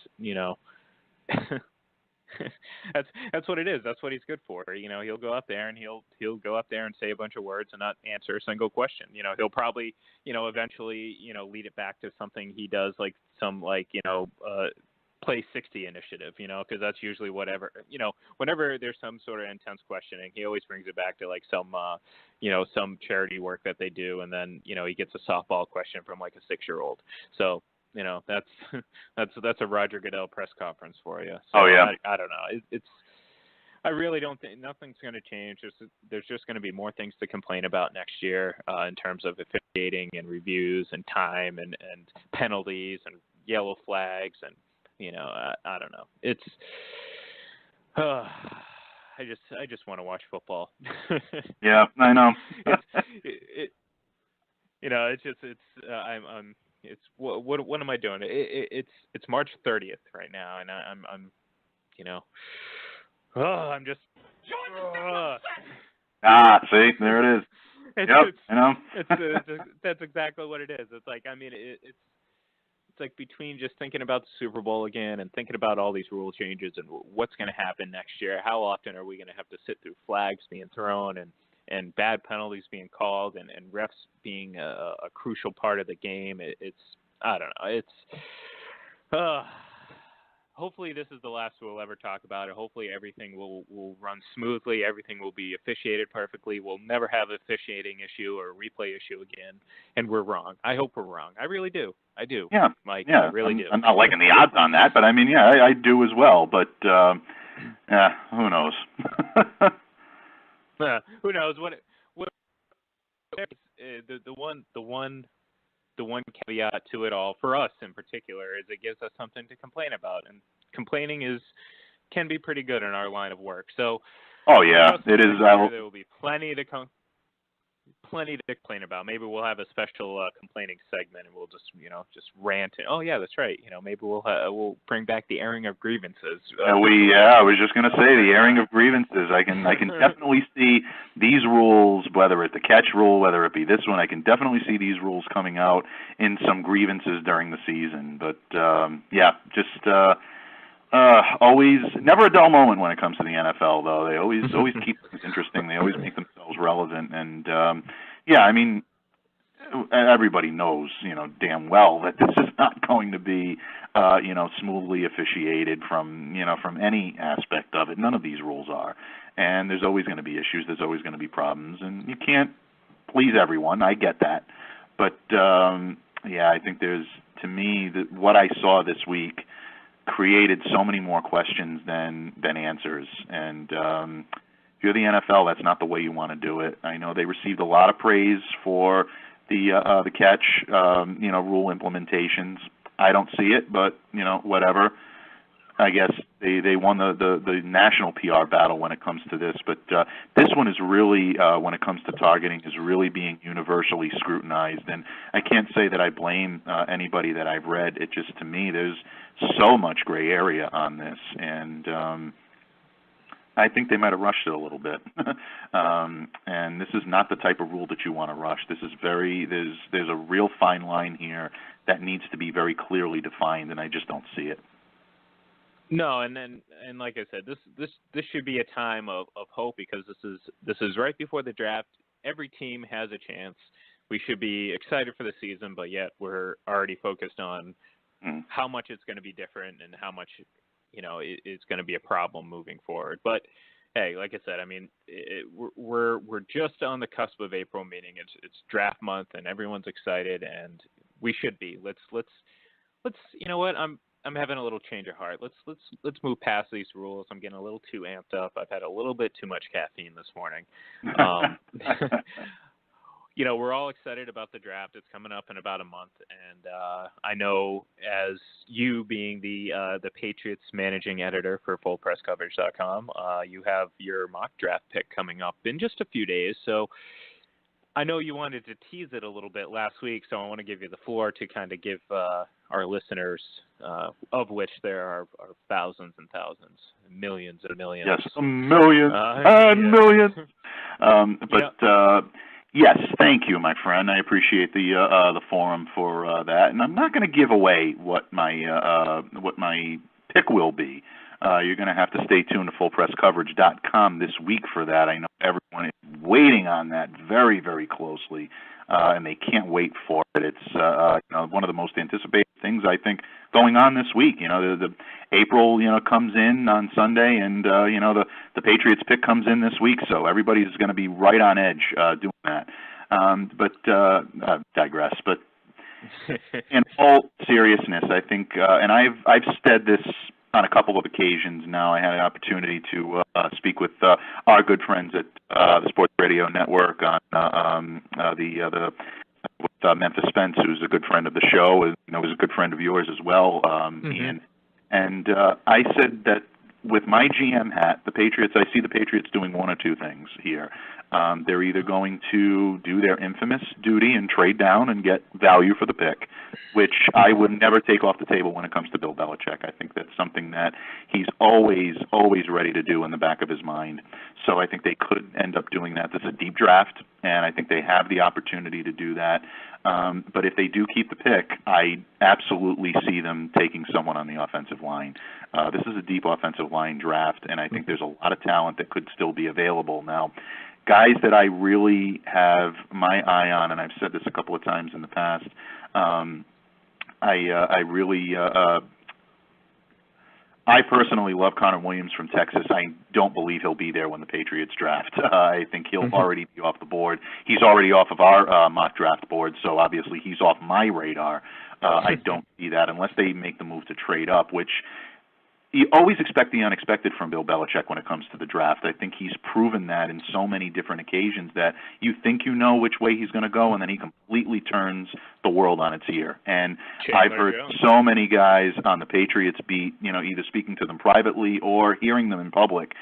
that's what it is. That's what he's good for. He'll go up there and he'll go up there and say a bunch of words and not answer a single question. He'll probably eventually lead it back to something he does, like some play 60 initiative, because that's usually whenever there's some sort of intense questioning, he always brings it back to like some charity work that they do, and then he gets a softball question from like a 6-year-old. So that's a Roger Goodell press conference for you. So oh yeah. I don't know. I really don't think nothing's going to change. There's just going to be more things to complain about next year in terms of officiating and reviews and time and penalties and yellow flags and. I don't know. It's I just want to watch football. Yeah, I know. What am I doing? It's March 30th right now, and I'm I'm just. See, there it is. I know. That's exactly what it is. It's like, it's like between just thinking about the Super Bowl again and thinking about all these rule changes and what's going to happen next year. How often are we going to have to sit through flags being thrown and bad penalties being called and refs being a crucial part of the game? I don't know. It's hopefully this is the last we'll ever talk about it. Hopefully everything will run smoothly. Everything will be officiated perfectly. We'll never have an officiating issue or a replay issue again. And we're wrong. I hope we're wrong. I really do. I do. Yeah. Mike, yeah. I really do. I'm not liking the odds on that, but I mean, yeah, I do as well. But who knows? Who knows? The one caveat to it all, for us in particular, is it gives us something to complain about, and complaining can be pretty good in our line of work. So, oh yeah, it is. There will be plenty to complain about. Maybe we'll have a special complaining segment, and we'll just rant. And, oh yeah, that's right. Maybe we'll bring back the airing of grievances. I was just going to say the airing of grievances. I can definitely see these rules, whether it's the catch rule, whether it be this one. I can definitely see these rules coming out in some grievances during the season. But always never a dull moment when it comes to the NFL, though. They always keep things interesting. They always make themselves relevant, and I mean, everybody knows, damn well that this is not going to be, smoothly officiated from any aspect of it. None of these rules are, and there's always going to be issues. There's always going to be problems, and you can't please everyone. I get that, but I think to me, what I saw this week created so many more questions than answers, and if you're the NFL, that's not the way you want to do it. I know they received a lot of praise for the catch rule implementations. I don't see it, but whatever. I guess they won the national PR battle when it comes to this, but this one is really, when it comes to targeting, is really being universally scrutinized. And I can't say that I blame anybody that I've read. It just, to me, there's so much gray area on this, and I think they might have rushed it a little bit. And this is not the type of rule that you want to rush. This is there's a real fine line here that needs to be very clearly defined, and I just don't see it. No, and like I said, this should be a time of hope, because this is right before the draft. Every team has a chance. We should be excited for the season, but yet we're already focused on how much it's going to be different and how much it's going to be a problem moving forward. But hey, like I said, I mean, we're just on the cusp of April, meaning it's draft month and everyone's excited, and we should be. Let's you know what, I'm having a little change of heart. Let's move past these rules. I'm getting a little too amped up. I've had a little bit too much caffeine this morning. We're all excited about the draft. It's coming up in about a month, and I know, as you being the Patriots managing editor for FullPressCoverage.com, you have your mock draft pick coming up in just a few days. So I know you wanted to tease it a little bit last week, so I want to give you the floor to kind of give our listeners, of which there are thousands and thousands, millions and millions. Yes, millions and millions. Yes, thank you, my friend. I appreciate the forum for that, and I'm not going to give away what my pick will be. You're going to have to stay tuned to fullpresscoverage.com this week for that. I know everyone is waiting on that very, very closely, and they can't wait for it. It's one of the most anticipated things, I think, going on this week. The April, comes in on Sunday, and the Patriots pick comes in this week, so everybody's going to be right on edge doing that. I digress. But in all seriousness, I think, and I've said this on a couple of occasions now. I had an opportunity to speak with our good friends at the Sports Radio Network on with Memphis Spence, who's a good friend of the show, and was a good friend of yours as well, Ian. And I said that with my GM hat, I see the Patriots doing one or two things here. They're either going to do their infamous duty and trade down and get value for the pick, which I would never take off the table when it comes to Bill Belichick. I think that's something that he's always ready to do in the back of his mind. So I think they could end up doing that. This is a deep draft, and I think they have the opportunity to do that. But if they do keep the pick, I absolutely see them taking someone on the offensive line. This is a deep offensive line draft, and I think there's a lot of talent that could still be available. Now, guys that I really have my eye on, and I've said this a couple of times in the past, I personally love Connor Williams from Texas. I don't believe he'll be there when the Patriots draft. I think he'll already be off the board. He's already off of our mock draft board, so obviously he's off my radar. I don't see that unless they make the move to trade up, which you always expect the unexpected from Bill Belichick when it comes to the draft. I think he's proven that in so many different occasions that you think you know which way he's going to go, and then he completely turns the world on its ear. And I've heard so many guys on the Patriots beat, either speaking to them privately or hearing them in public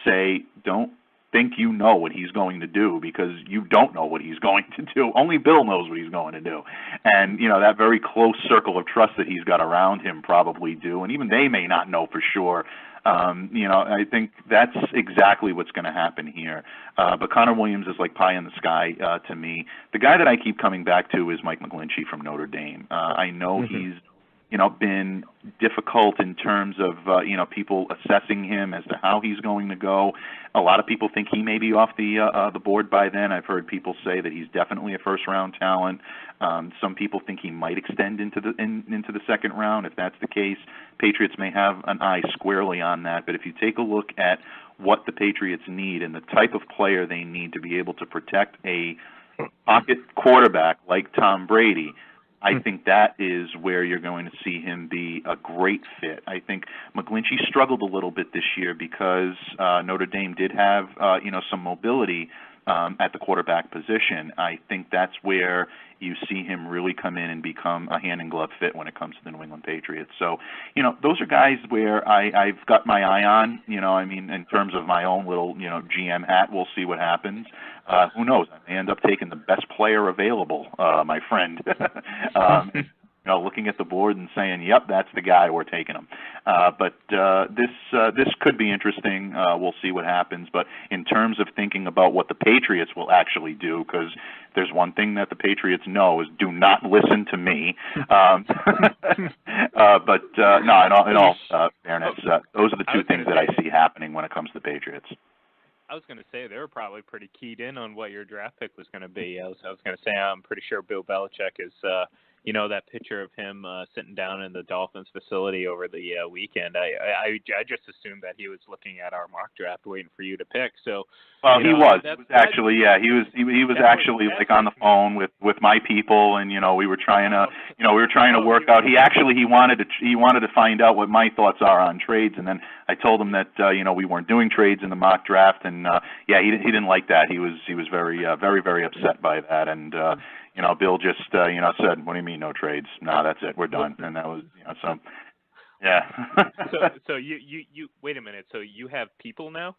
say, don't think you know what he's going to do, because you don't know what he's going to do. Only Bill knows what he's going to do. And, that very close circle of trust that he's got around him probably do, and even they may not know for sure. I think that's exactly what's going to happen here. But Connor Williams is like pie in the sky to me. The guy that I keep coming back to is Mike McGlinchey from Notre Dame. I know he's been difficult in terms of, people assessing him as to how he's going to go. A lot of people think he may be off the board by then. I've heard people say that he's definitely a first-round talent. Some people think he might extend into the second round. If that's the case, Patriots may have an eye squarely on that. But if you take a look at what the Patriots need and the type of player they need to be able to protect a pocket quarterback like Tom Brady, I think that is where you're going to see him be a great fit. I think McGlinchey struggled a little bit this year because Notre Dame did have, some mobility at the quarterback position. I think that's where you see him really come in and become a hand-in-glove fit when it comes to the New England Patriots. So, those are guys where I've got my eye on, in terms of my own little, GM hat. We'll see what happens. Who knows? I may end up taking the best player available, my friend. Looking at the board and saying, yep, that's the guy, we're taking him. But this could be interesting. We'll see what happens. But in terms of thinking about what the Patriots will actually do, because there's one thing that the Patriots know is do not listen to me. No, in all fairness, those are the two things that I see happening when it comes to the Patriots. I was going to say they were probably pretty keyed in on what your draft pick was going to be. I was going to say I'm pretty sure Bill Belichick is, that picture of him sitting down in the Dolphins facility over the weekend. I just assumed that he was looking at our mock draft, waiting for you to pick. So, well, he was actually like on the phone with my people, and we were trying to work out. He wanted to find out what my thoughts are on trades, and then I told him that we weren't doing trades in the mock draft, and he didn't like that. He was very very upset by that, and Bill just said, "What do you mean no trades? No, that's it. We're done." And that was so. Yeah. so you wait a minute. So you have people now?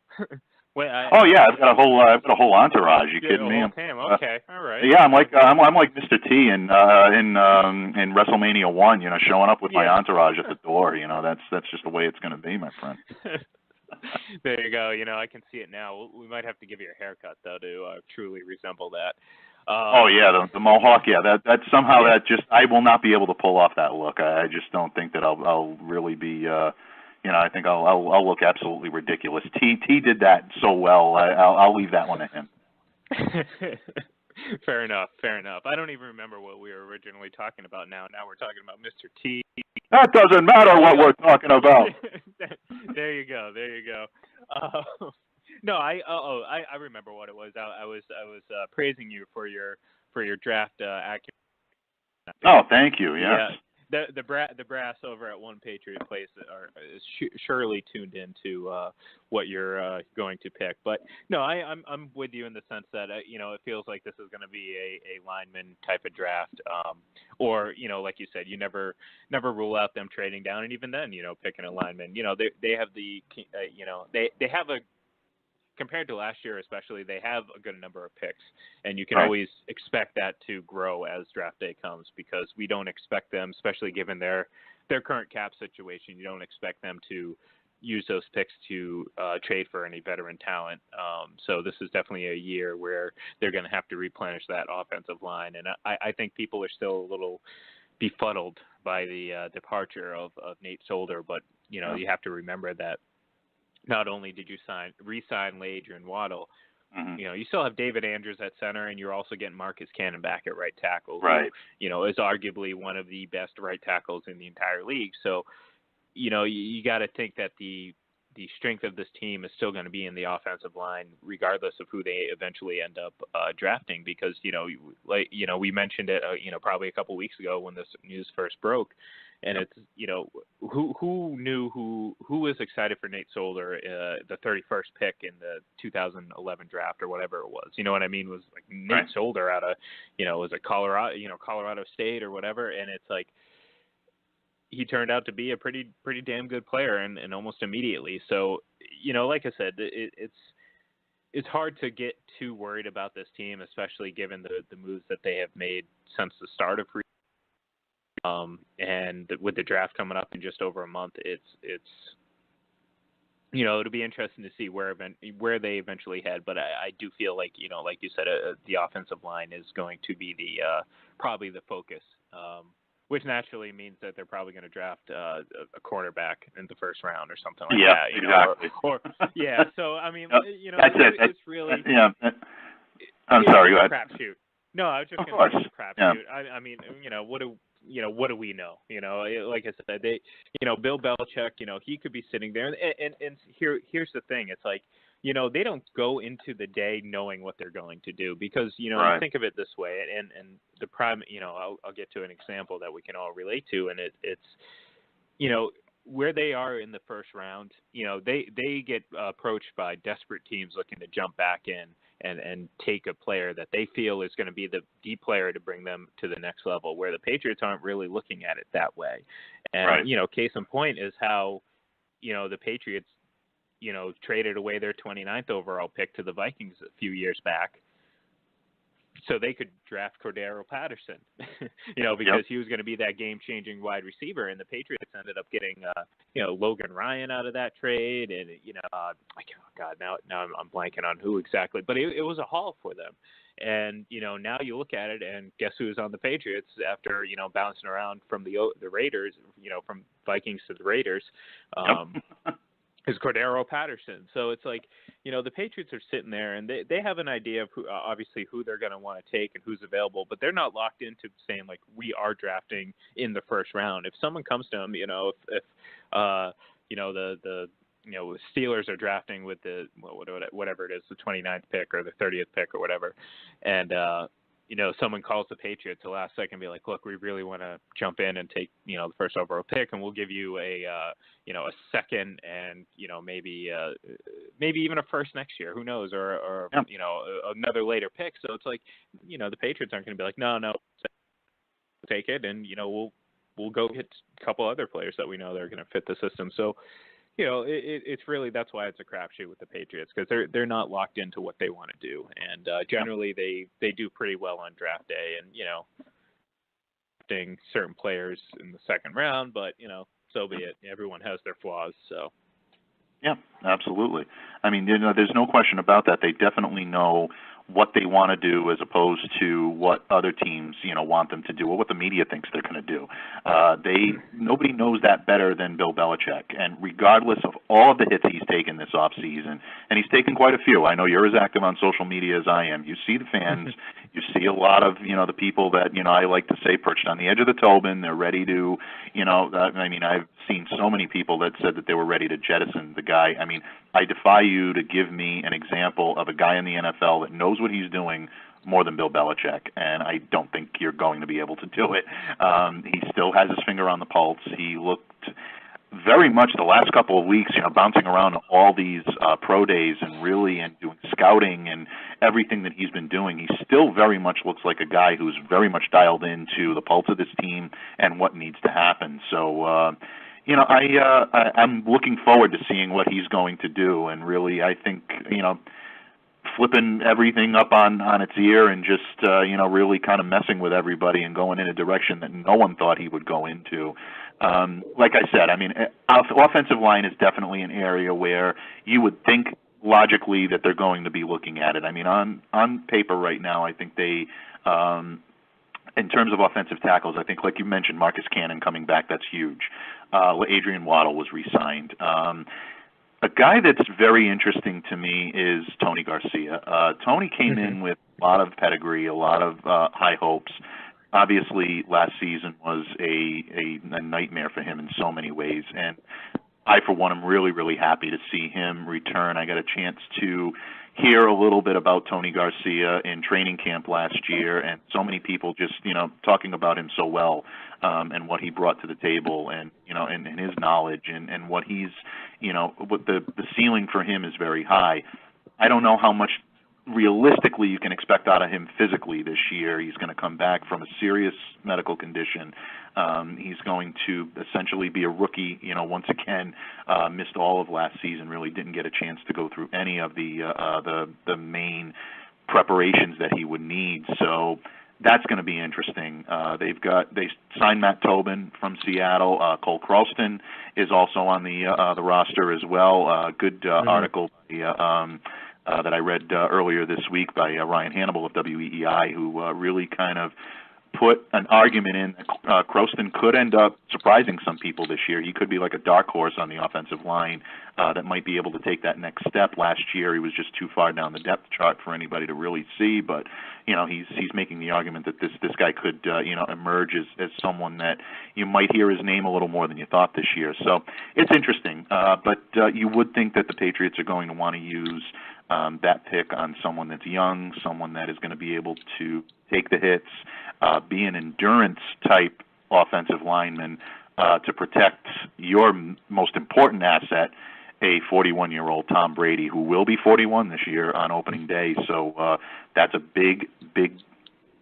Wait, Oh yeah, I've got a whole entourage. You kidding me? Okay, all right. Yeah, I'm like Mr. T in WrestleMania 1. You know, showing up with my entourage at the door. You know, that's just the way it's going to be, my friend. There you go. You know, I can see it now. We might have to give you a haircut though to truly resemble that. Oh yeah, the mohawk. Yeah, that somehow that just I will not be able to pull off that look. I just don't think that I'll really be. You know, I think I'll look absolutely ridiculous. T did that so well. I'll leave that one to him. Fair enough. I don't even remember what we were originally talking about now. Now we're talking about Mr. T. That doesn't matter what we're talking about. There you go. No, I remember what it was. I was praising you for your draft accuracy. Oh, thank you. Yes. Yeah. The brass over at One Patriot Place is surely tuned into what you're going to pick. But no, I'm with you in the sense that you know, it feels like this is going to be a lineman type of draft, or you know, like you said, you never rule out them trading down, and even then, you know, picking a lineman. You know, they have the you know, they have a, compared to last year especially, they have a good number of picks, and you can always expect that to grow as draft day comes, because we don't expect them, especially given their current cap situation, you don't expect them to use those picks to trade for any veteran talent. So this is definitely a year where they're going to have to replenish that offensive line, and I think people are still a little befuddled by the departure of Nate Solder, but you know, you have to remember that not only did you re-sign Lager and Waddle, you know, you still have David Andrews at center, and you're also getting Marcus Cannon back at right tackle, who, you know, is arguably one of the best right tackles in the entire league. So, you know, you got to think that the strength of this team is still going to be in the offensive line, regardless of who they eventually end up drafting. Because, you know, like, you know, we mentioned it, you know, probably a couple weeks ago when this news first broke. And it's, you know, who knew who was excited for Nate Solder, the 31st pick in the 2011 draft or whatever it was. You know what I mean? Was like Nate Solder out of, you know, was it Colorado State or whatever. And it's like, he turned out to be a pretty damn good player and almost immediately. So, you know, like I said, it's hard to get too worried about this team, especially given the moves that they have made since the start of free. And with the draft coming up in just over a month, it's you know, it'll be interesting to see where they eventually head. But I do feel like, you know, like you said, the offensive line is going to be the probably the focus, which naturally means that they're probably going to draft a cornerback in the first round or something like that. You exactly. Know, or yeah. So I mean, you know, it's really I'm sorry. Go ahead. Crapshoot. No, I was just going to say crapshoot. I mean, you know, what do we know? You know, like I said, you know, Bill Belichick, you know, he could be sitting there, and here's the thing. It's like, you know, they don't go into the day knowing what they're going to do, because, you know, you think of it this way, and the prime, you know, I'll get to an example that we can all relate to, and it's, you know, where they are in the first round, you know, they get approached by desperate teams looking to jump back in and take a player that they feel is going to be the player to bring them to the next level, where the Patriots aren't really looking at it that way. And, you know, case in point is how, you know, the Patriots, you know, traded away their 29th overall pick to the Vikings a few years back so they could draft Cordero Patterson, you know, because he was going to be that game-changing wide receiver, and the Patriots ended up getting, you know, Logan Ryan out of that trade, and, you know, now I'm blanking on who exactly, but it was a haul for them. And, you know, now you look at it, and guess who's on the Patriots after, you know, bouncing around from the Raiders, you know, from Vikings to the Raiders, is Cordero Patterson. So it's like, you know, the Patriots are sitting there, and they have an idea of obviously who they're going to want to take and who's available, but they're not locked into saying, like, we are drafting in the first round. If someone comes to them, you know, if you know, the you know, Steelers are drafting with the whatever it is, the 29th pick or the 30th pick or whatever, and you know, someone calls the Patriots the last second and be like, look, we really want to jump in and take, you know, the first overall pick, and we'll give you a, you know, a second and, you know, maybe even a first next year, who knows, or you know, another later pick. So it's like, you know, the Patriots aren't going to be like, no, take it, and, you know, we'll go get a couple other players that we know that are going to fit the system. So, it's really, that's why it's a crapshoot with the Patriots, because they're not locked into what they want to do, and generally they do pretty well on draft day, and drafting certain players in the second round, but so be it. Everyone has their flaws, so. Yeah, absolutely. I mean, there's no question about that. They definitely know what they want to do as opposed to what other teams, want them to do or what the media thinks they're going to do. Nobody knows that better than Bill Belichick. And regardless of all of the hits he's taken this offseason, and he's taken quite a few. I know you're as active on social media as I am. You see the fans. You see a lot of, the people that, I like to say perched on the edge of the Tobin. They're ready to, I've seen so many people that said that they were ready to jettison the guy. I mean, I defy you to give me an example of a guy in the NFL that knows what he's doing more than Bill Belichick, and I don't think you're going to be able to do it. He still has his finger on the pulse. He looked very much the last couple of weeks, bouncing around all these pro days and really and doing scouting and everything that he's been doing. He still very much looks like a guy who's very much dialed into the pulse of this team and what needs to happen. So, I'm looking forward to seeing what he's going to do, and really, I think, flipping everything up on its ear and just, really kind of messing with everybody and going in a direction that no one thought he would go into. Like I said, offensive line is definitely an area where you would think logically that they're going to be looking at it. I mean, on paper right now, I think they, in terms of offensive tackles, I think, like you mentioned, Marcus Cannon coming back, that's huge. Adrian Waddle was re-signed. A guy that's very interesting to me is Tony Garcia. Tony came in with a lot of pedigree, a lot of high hopes. Obviously, last season was a nightmare for him in so many ways, and I, for one, am really, really happy to see him return. I got a chance to hear a little bit about Tony Garcia in training camp last year, and so many people just, talking about him so well, and what he brought to the table, and, and his knowledge, and what he's, what the ceiling for him is very high. I don't know how much realistically you can expect out of him physically this year. He's going to come back from a serious medical condition. He's going to essentially be a rookie, once again, missed all of last season, really didn't get a chance to go through any of the main preparations that he would need. So that's going to be interesting. They signed Matt Tobin from Seattle. Cole Croston is also on the roster as well. Good article that I read earlier this week by Ryan Hannibal of WEEI, who really kind of put an argument in that Croston could end up surprising some people this year. He could be like a dark horse on the offensive line that might be able to take that next step. Last year, he was just too far down the depth chart for anybody to really see. But he's making the argument that this guy could emerge as someone that you might hear his name a little more than you thought this year. So it's interesting. But you would think that the Patriots are going to want to use that pick on someone that's young, someone that is going to be able to take the hits, be an endurance-type offensive lineman to protect your most important asset, a 41-year-old Tom Brady, who will be 41 this year on opening day. So that's a big,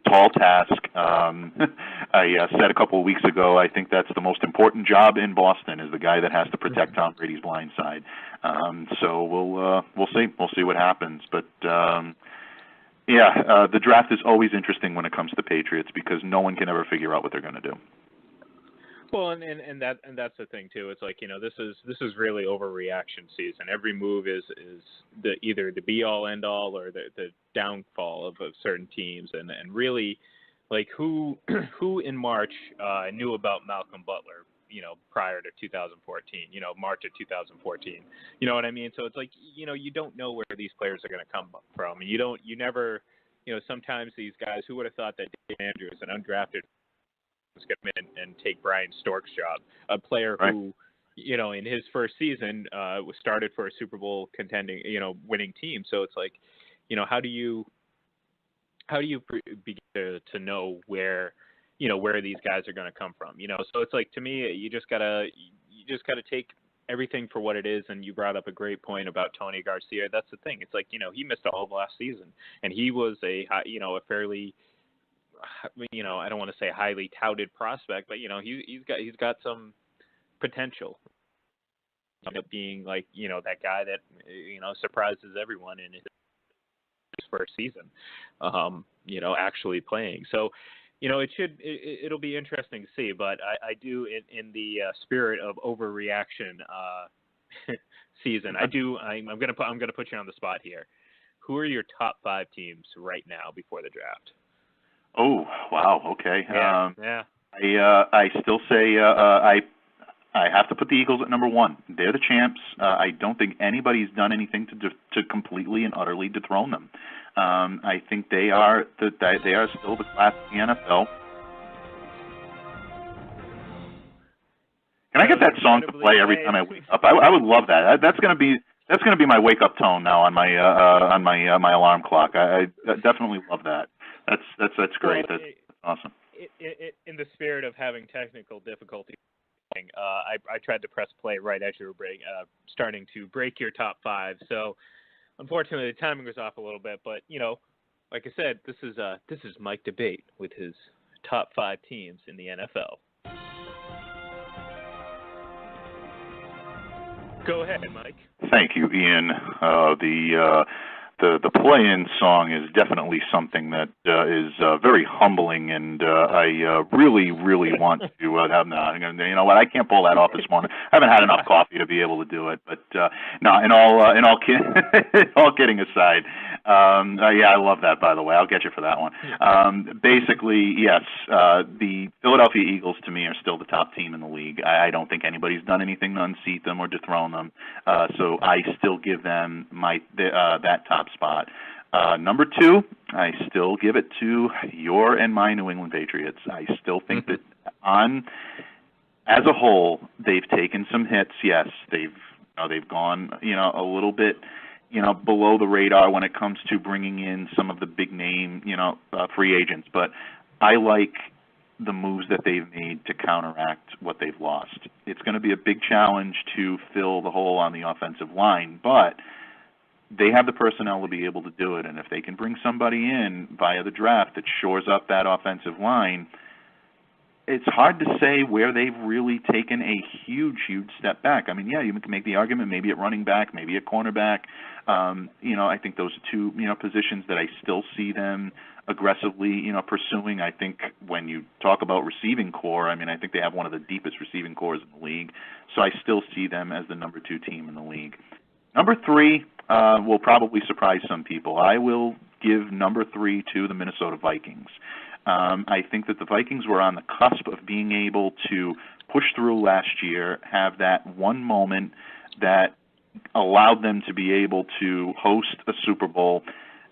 tall task. I said a couple of weeks ago, I think that's the most important job in Boston, is the guy that has to protect Tom Brady's blind side. So we'll see. We'll see what happens. But the draft is always interesting when it comes to the Patriots, because no one can ever figure out what they're going to do. Well, and that's the thing too. It's like, this is really overreaction season. Every move is either the be all end all or the downfall of certain teams, and really, like, who in March knew about Malcolm Butler, prior to 2014, March of 2014, you know what I mean? So it's like, you don't know where these players are going to come from. You never, sometimes these guys, who would have thought that Dave Andrews, an undrafted, was going to come in and take Brian Stork's job, a player who, in his first season, was started for a Super Bowl contending, winning team. So it's like, how do you begin to know where these guys are going to come from? So it's like, to me, you just gotta take everything for what it is. And you brought up a great point about Tony Garcia. That's the thing. It's like, he missed all of last season, and he was a fairly, I don't want to say highly touted prospect, but he's got some potential. end up being like, that guy that, surprises everyone in his first season, actually playing. So, it'll be interesting to see, but I do in the spirit of overreaction season, I'm gonna put you on the spot here. Who are your top 5 teams right now before the draft? Oh, wow. Okay. Yeah. I still say I have to put the Eagles at number 1. They're the champs. I don't think anybody's done anything to completely and utterly dethrone them. I think they are still the class of the NFL. Can I get that song to play every time I wake up? I would love that. That's gonna be my wake up tone now on my my alarm clock. I definitely love that. That's great. That's awesome. In the spirit of having technical difficulties, I tried to press play right as you were starting to break your top 5. So unfortunately, the timing was off a little bit. But like I said, this is Mike Debate with his top 5 teams in the NFL. Go ahead, Mike. Thank you, Ian. The play-in song is definitely something that is very humbling, and I really want to have that. You know what? I can't pull that off this morning. I haven't had enough coffee to be able to do it. But no, in all kidding aside, yeah, I love that. By the way, I'll get you for that one. Basically, yes, the Philadelphia Eagles to me are still the top team in the league. I don't think anybody's done anything to unseat them or dethrone them. So I still give them that top spot. Number 2, I still give it to your and my New England Patriots. I still think that as a whole, they've taken some hits. Yes, they've gone a little bit below the radar when it comes to bringing in some of the big name free agents. But I like the moves that they've made to counteract what they've lost. It's going to be a big challenge to fill the hole on the offensive line, but they have the personnel to be able to do it, and if they can bring somebody in via the draft that shores up that offensive line, it's hard to say where they've really taken a huge step back. I mean, yeah, you can make the argument maybe at running back, maybe at cornerback. I think those are 2 positions that I still see them aggressively pursuing. I think when you talk about receiving core, I mean, I think they have one of the deepest receiving cores in the league, so I still see them as the number 2 team in the league. Number 3 will probably surprise some people. I will give number 3 to the Minnesota Vikings. I think that the Vikings were on the cusp of being able to push through last year, have that one moment that allowed them to be able to host a Super Bowl.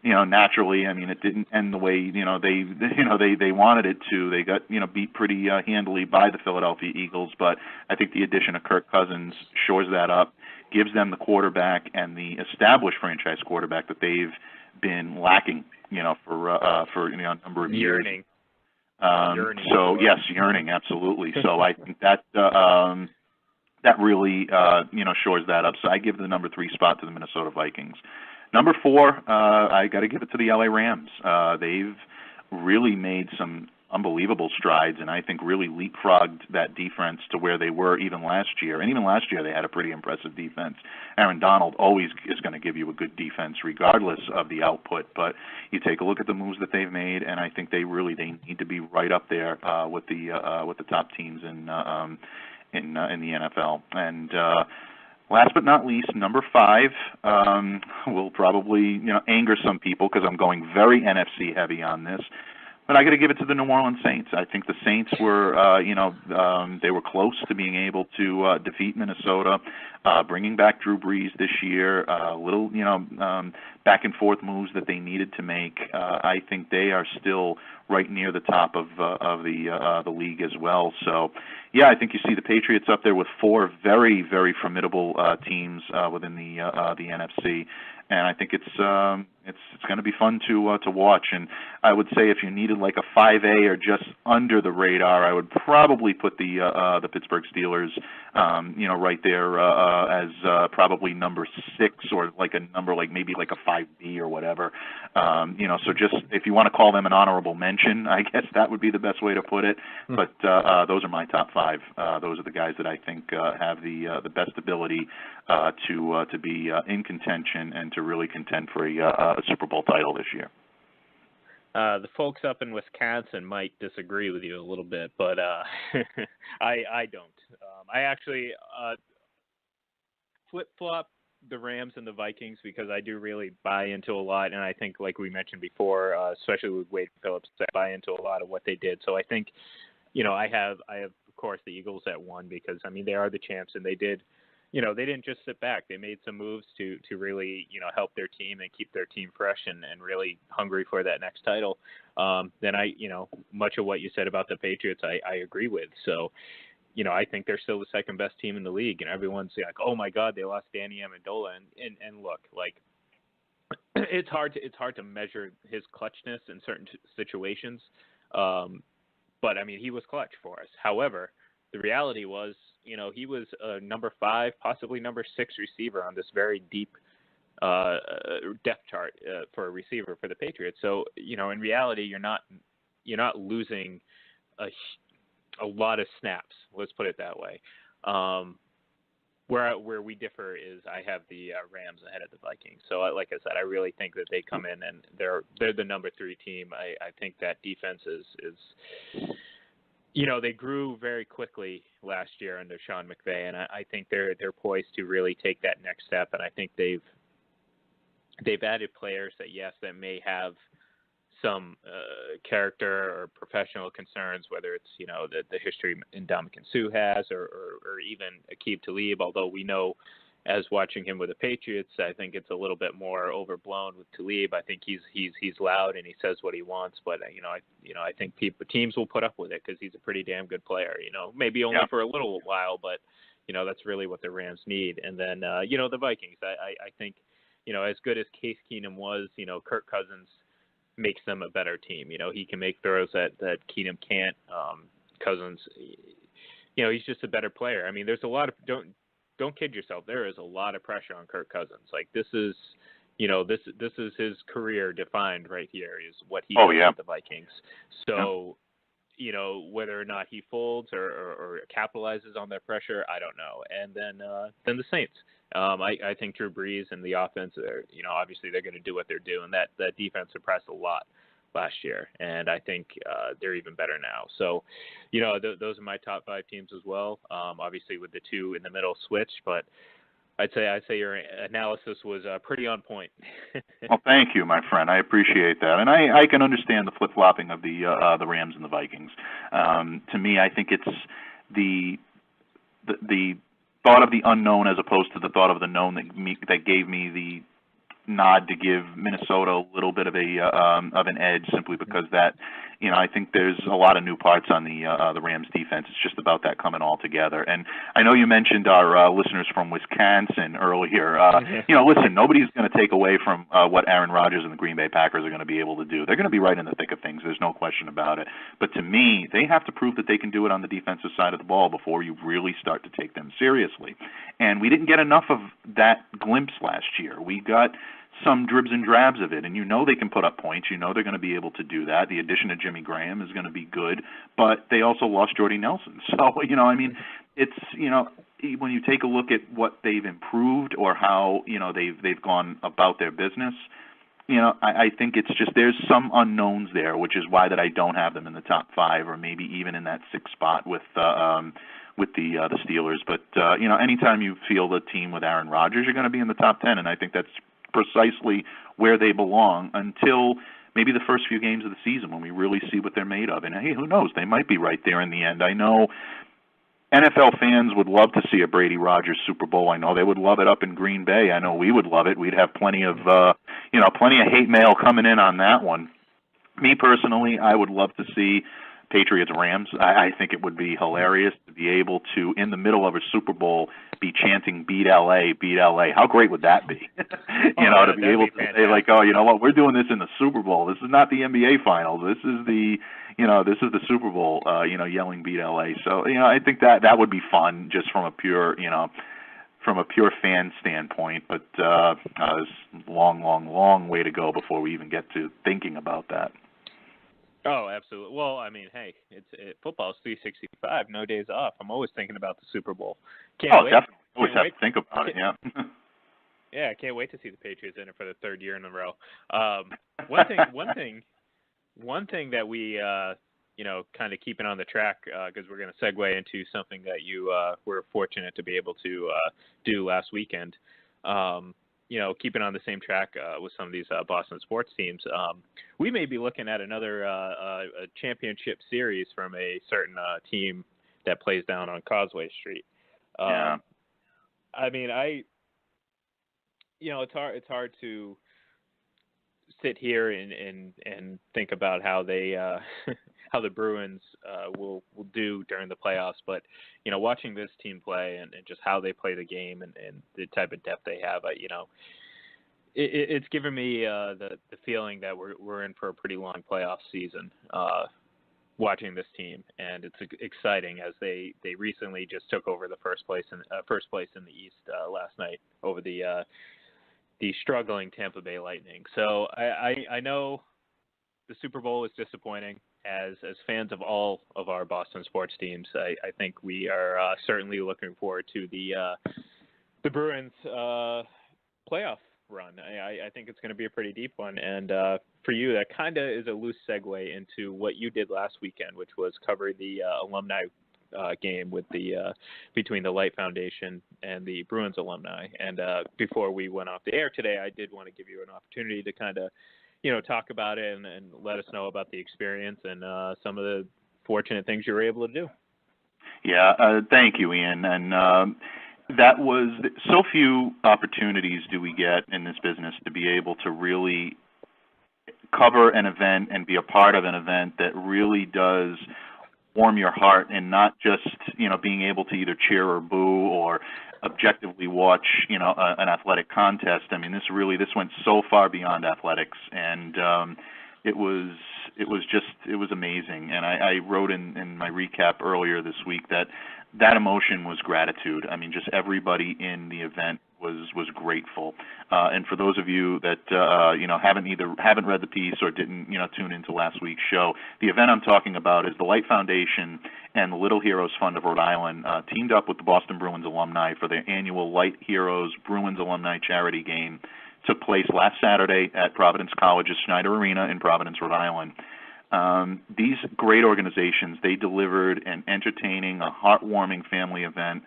Naturally, I mean, it didn't end the way they wanted it to. They got beat pretty handily by the Philadelphia Eagles, but I think the addition of Kirk Cousins shores that up, gives them the quarterback and the established franchise quarterback that they've been lacking, for a number of years. Yearning. So yes, yearning, absolutely. So I think that that really shores that up. So I give the number 3 spot to the Minnesota Vikings. Number 4, I got to give it to the LA Rams. They've really made some unbelievable strides, and I think really leapfrogged that defense to where they were even last year. And even last year, they had a pretty impressive defense. Aaron Donald always is going to give you a good defense, regardless of the output. But you take a look at the moves that they've made, and I think they need to be right up there with the top teams in the NFL. And last but not least, number 5 will probably anger some people because I'm going very NFC heavy on this. But I got to give it to the New Orleans Saints. I think the Saints were, they were close to being able to defeat Minnesota, bringing back Drew Brees this year. Little, back and forth moves that they needed to make. I think they are still right near the top of the league as well. So, yeah, I think you see the Patriots up there with 4 very, very formidable teams within the NFC. and I think it's going to be fun to watch. And I would say if you needed like a 5A or just under the radar, I would probably put the Pittsburgh Steelers, right there as probably number 6 or like a number like maybe like a 5B or whatever. So just if you want to call them an honorable mention, I guess that would be the best way to put it. But those are my top 5. Those are the guys that I think have the best ability to be in contention and to really contend for a Super Bowl title this year. The folks up in Wisconsin might disagree with you a little bit, but I don't. I actually flip-flop the Rams and the Vikings because I do really buy into a lot, and I think, like we mentioned before, especially with Wade Phillips, I buy into a lot of what they did. So I think, I have of course the Eagles at 1 because they are the champs, and they did. They didn't just sit back. They made some moves to really, help their team and keep their team fresh and really hungry for that next title. Then much of what you said about the Patriots, I agree with. So, I think they're still the second best team in the league, and everyone's like, oh my God, they lost Danny Amendola. And look, like, it's hard to measure his clutchness in certain situations. But he was clutch for us. However, the reality was, he was a number 5, possibly number 6 receiver on this very deep depth chart for a receiver for the Patriots. So, in reality, you're not losing a lot of snaps. Let's put it that way. Where we differ is I have the Rams ahead of the Vikings. So, like I said, I really think that they come in and they're the number 3 team. I think that defense is they grew very quickly last year under Sean McVay, and I think they're poised to really take that next step. And I think they've added players that may have some character or professional concerns, whether it's the history Ndamukong Suh has, or even Aqib Talib. Although we know, as watching him with the Patriots, I think it's a little bit more overblown with Talib. I think he's loud and he says what he wants, but I think teams will put up with it because he's a pretty damn good player. Maybe only for a little while, but that's really what the Rams need. And then the Vikings. I think as good as Case Keenum was, Kirk Cousins makes them a better team. He can make throws that Keenum can't. Cousins, he's just a better player. There's a lot of don't kid yourself. There is a lot of pressure on Kirk Cousins. Like this is his career defined right here is what he does with the Vikings. So, whether or not he folds or capitalizes on that pressure, I don't know. And then the Saints. I think Drew Brees and the offense, obviously they're going to do what they're doing. That defense suppressed a lot last year, and I think they're even better now. So, those are my top 5 teams as well. Obviously, with the 2 in the middle switch, but I'd say your analysis was pretty on point. Well, thank you, my friend. I appreciate that, and I can understand the flip flopping of the Rams and the Vikings. To me, I think it's the thought of the unknown as opposed to the thought of the known that gave me the nod to give Minnesota a little bit of an edge, simply because that I think there's a lot of new parts on the Rams defense. It's just about that coming all together. And I know you mentioned our listeners from Wisconsin earlier. Listen, nobody's going to take away from what Aaron Rodgers and the Green Bay Packers are going to be able to do. They're going to be right in the thick of things. There's no question about it. But to me, they have to prove that they can do it on the defensive side of the ball before you really start to take them seriously. And we didn't get enough of that glimpse last year. We got some dribs and drabs of it, and they can put up points. They're going to be able to do that. The addition of Jimmy Graham is going to be good, but they also lost Jordy Nelson. So, it's, when you take a look at what they've improved or how, they've gone about their business, I think it's just there's some unknowns there, which is why that I don't have them in the top 5 or maybe even in that 6th spot with the Steelers. But, anytime you field a team with Aaron Rodgers, you're going to be in the top 10, and I think that's precisely where they belong until maybe the first few games of the season when we really see what they're made of. And, hey, who knows? They might be right there in the end. I know NFL fans would love to see a Brady Rodgers Super Bowl. I know they would love it up in Green Bay. I know we would love it. We'd have plenty of hate mail coming in on that one. Me personally, I would love to see Patriots-Rams. I think it would be hilarious to be able to, in the middle of a Super Bowl, be chanting "Beat LA, beat LA." How great would that be? To be able to say like, "Oh, you know what? We're doing this in the Super Bowl. This is not the NBA Finals. This is the Super Bowl." Yelling "Beat LA." So, I think that would be fun, just from a pure, fan standpoint. But there's a long way to go before we even get to thinking about that. Oh, absolutely. Well, I mean, hey, football's 365, no days off. I'm always thinking about the Super Bowl. Can't wait. Definitely. Always have to think about it. Yeah. Yeah, I can't wait to see the Patriots in it for the third year in a row. One thing that we, kind of keeping on the track, because we're going to segue into something that you were fortunate to be able to do last weekend. Keeping on the same track with some of these Boston sports teams, we may be looking at another a championship series from a certain team that plays down on Causeway Street. Yeah. I mean, it's hard to sit here and think about how they how the Bruins will do during the playoffs, but watching this team play and just how they play the game and the type of depth they have, it's given me the feeling that we're in for a pretty long playoff season. Watching this team, and it's exciting as they recently just took over the first place in the East last night over the struggling Tampa Bay Lightning. So I know the Super Bowl is disappointing. As fans of all of our Boston sports teams, I think we are certainly looking forward to the Bruins playoff run. I think it's going to be a pretty deep one, and for you, that kind of is a loose segue into what you did last weekend, which was cover the alumni game with between the Light Foundation and the Bruins alumni. And before we went off the air today, I did want to give you an opportunity to kind of talk about it and let us know about the experience and some of the fortunate things you were able to do. Yeah, thank you, Ian. And that was so few opportunities do we get in this business to be able to really cover an event and be a part of an event that really does warm your heart, and not just being able to either cheer or boo or objectively watch an athletic contest. I mean, this went so far beyond athletics, and it was amazing. And I wrote in my recap earlier this week that emotion was gratitude. I mean, just everybody in the event was grateful. And for those of you that haven't read the piece or didn't tune into last week's show, the event I'm talking about is the Light Foundation and the Little Heroes Fund of Rhode Island teamed up with the Boston Bruins alumni for their annual Light Heroes Bruins Alumni Charity Game. Took place last Saturday at Providence College's Schneider Arena in Providence, Rhode Island. These great organizations, they delivered an entertaining, a heartwarming family event.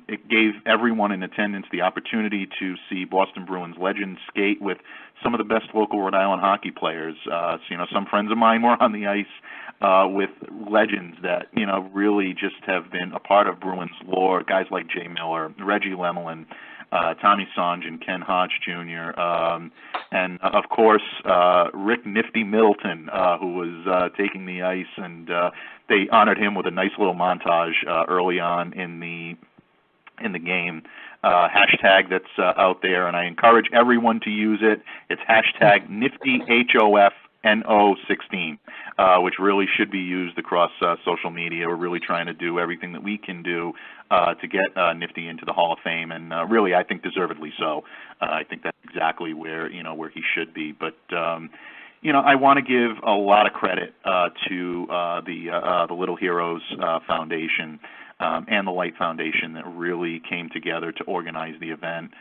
It gave everyone in attendance the opportunity to see Boston Bruins legends skate with some of the best local Rhode Island hockey players. Some friends of mine were on the ice with legends that, really just have been a part of Bruins lore, guys like Jay Miller, Reggie Lemelin, Tommy Songe and Ken Hodge Jr., and of course Rick Nifty Middleton, who was taking the ice, and they honored him with a nice little montage early on in the game. Hashtag that's out there, and I encourage everyone to use it. It's hashtag Nifty HOFNO16, which really should be used across social media. We're really trying to do everything that we can do to get Nifty into the Hall of Fame, and really, I think deservedly so. I think that's exactly where he should be. But I want to give a lot of credit to the Little Heroes Foundation and the Light Foundation that really came together to organize the event.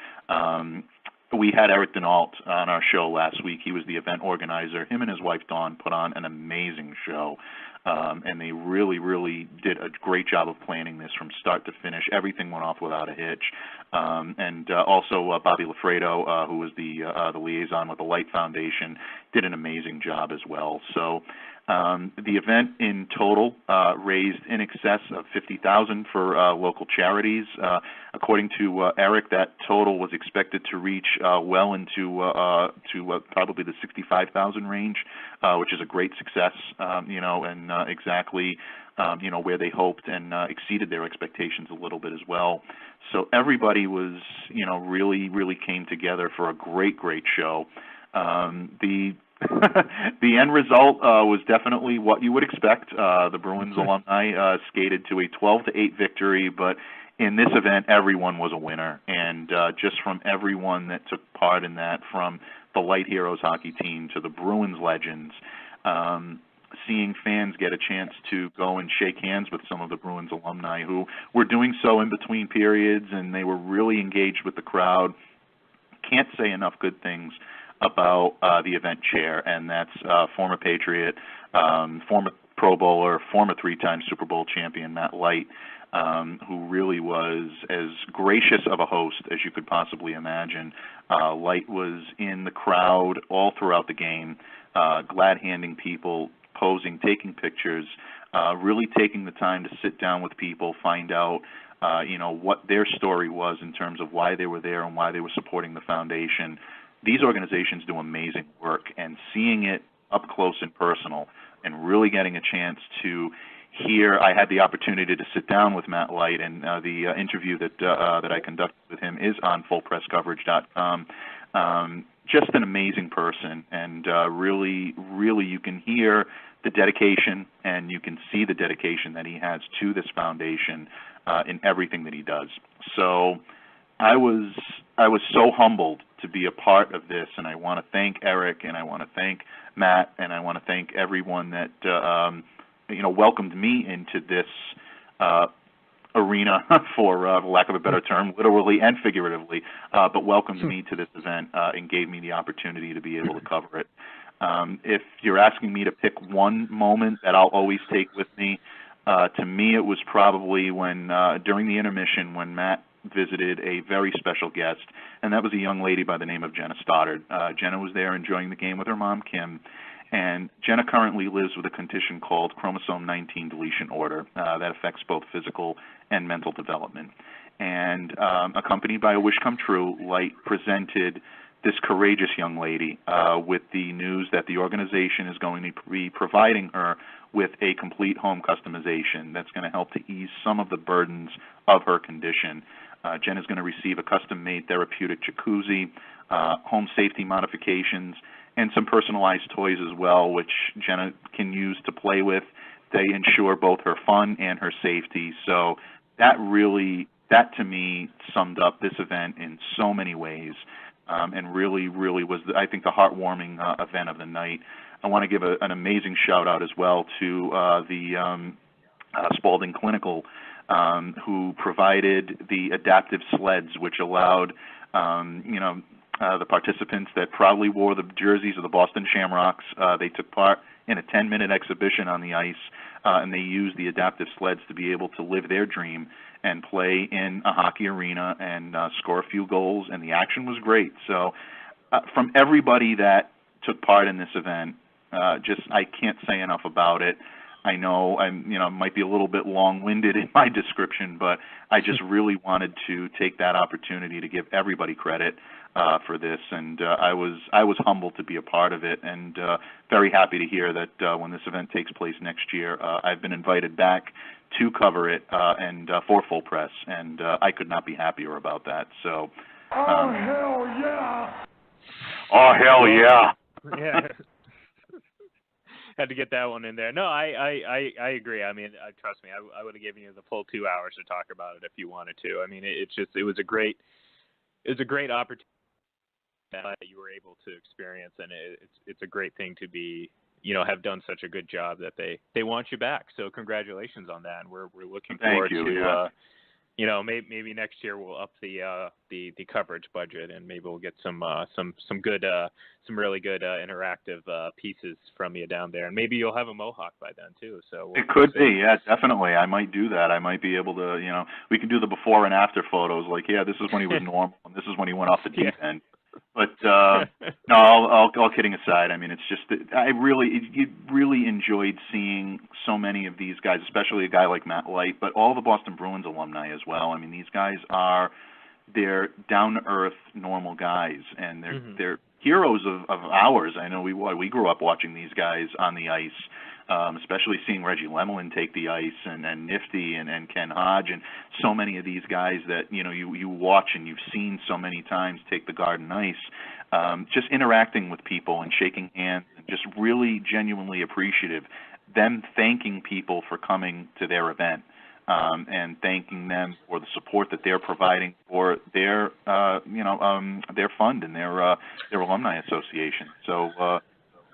We had Eric Denault on our show last week. He was the event organizer. Him and his wife, Dawn, put on an amazing show. And they really, really did a great job of planning this from start to finish. Everything went off without a hitch. And also Bobby Lafredo, who was the liaison with the Light Foundation, did an amazing job as well. So The event in total raised in excess of $50,000 for local charities. According to Eric, that total was expected to reach well into probably the $65,000 range, which is a great success, and exactly where they hoped, and exceeded their expectations a little bit as well. So everybody was, really came together for a great show. The end result was definitely what you would expect. The Bruins alumni skated to a 12-8 victory, but in this event, everyone was a winner. And just from everyone that took part in that, from the Light Heroes hockey team to the Bruins legends, seeing fans get a chance to go and shake hands with some of the Bruins alumni who were doing so in between periods, and they were really engaged with the crowd. Can't say enough good things about the event chair, and that's former Patriot, former Pro Bowler, former three-time Super Bowl champion Matt Light, who really was as gracious of a host as you could possibly imagine. Light was in the crowd all throughout the game, glad-handing people, posing, taking pictures, really taking the time to sit down with people, find out what their story was in terms of why they were there and why they were supporting the foundation. These organizations do amazing work, and seeing it up close and personal and really getting a chance to hear, I had the opportunity to sit down with Matt Light, and the interview that I conducted with him is on fullpresscoverage.com. Just an amazing person, and really you can hear the dedication, and you can see the dedication that he has to this foundation in everything that he does. So I was so humbled to be a part of this, and I want to thank Eric, and I want to thank Matt, and I want to thank everyone that welcomed me into this arena, for lack of a better term, literally and figuratively, but welcomed me to this event and gave me the opportunity to be able to cover it. If you're asking me to pick one moment that I'll always take with me, to me it was probably when during the intermission when Matt visited a very special guest, and that was a young lady by the name of Jenna Stoddard. Jenna was there enjoying the game with her mom, Kim, and Jenna currently lives with a condition called chromosome 19 deletion order that affects both physical and mental development. And accompanied by a wish come true, Light presented this courageous young lady with the news that the organization is going to be providing her with a complete home customization that's going to help to ease some of the burdens of her condition. Jen is going to receive a custom-made therapeutic jacuzzi, home safety modifications, and some personalized toys as well, which Jenna can use to play with. They ensure both her fun and her safety. So that to me summed up this event in so many ways, and really was, I think, the heartwarming event of the night. I want to give an amazing shout-out as well to the Spalding Clinical, who provided the adaptive sleds, which allowed, the participants that proudly wore the jerseys of the Boston Shamrocks. They took part in a 10-minute exhibition on the ice, and they used the adaptive sleds to be able to live their dream and play in a hockey arena and score a few goals, and the action was great. So from everybody that took part in this event, I can't say enough about it. I know might be a little bit long-winded in my description, but I just really wanted to take that opportunity to give everybody credit for this, and I was humbled to be a part of it, and very happy to hear that when this event takes place next year, I've been invited back to cover it and for Full Press, and I could not be happier about that. So, oh hell yeah! Oh hell yeah! Yeah. Had to get that one in there. No, I agree. I mean, trust me, I would have given you the full 2 hours to talk about it if you wanted to. I mean, it was a great opportunity that you were able to experience, and it's a great thing to be, have done such a good job that they want you back. So congratulations on that, and we're looking forward to. Maybe next year we'll up the coverage budget, and maybe we'll get some really good interactive pieces from you down there, and maybe you'll have a mohawk by then too. So it could be, yeah, definitely. I might do that. I might be able to, we can do the before and after photos. Like, yeah, this is when he was normal, and this is when he went off the deep end. But no, all kidding aside, I mean, it's just that you really enjoyed seeing so many of these guys, especially a guy like Matt Light, but all the Boston Bruins alumni as well. I mean, these guys they're down to earth, normal guys, and they're heroes of ours. I know we grew up watching these guys on the ice, especially seeing Reggie Lemelin take the ice, and Nifty and Ken Hodge, and so many of these guys that you watch and you've seen so many times take the Garden ice. Just interacting with people and shaking hands, and just really genuinely appreciative. Them thanking people for coming to their event. And thanking them for the support that they're providing for their fund and their alumni association. So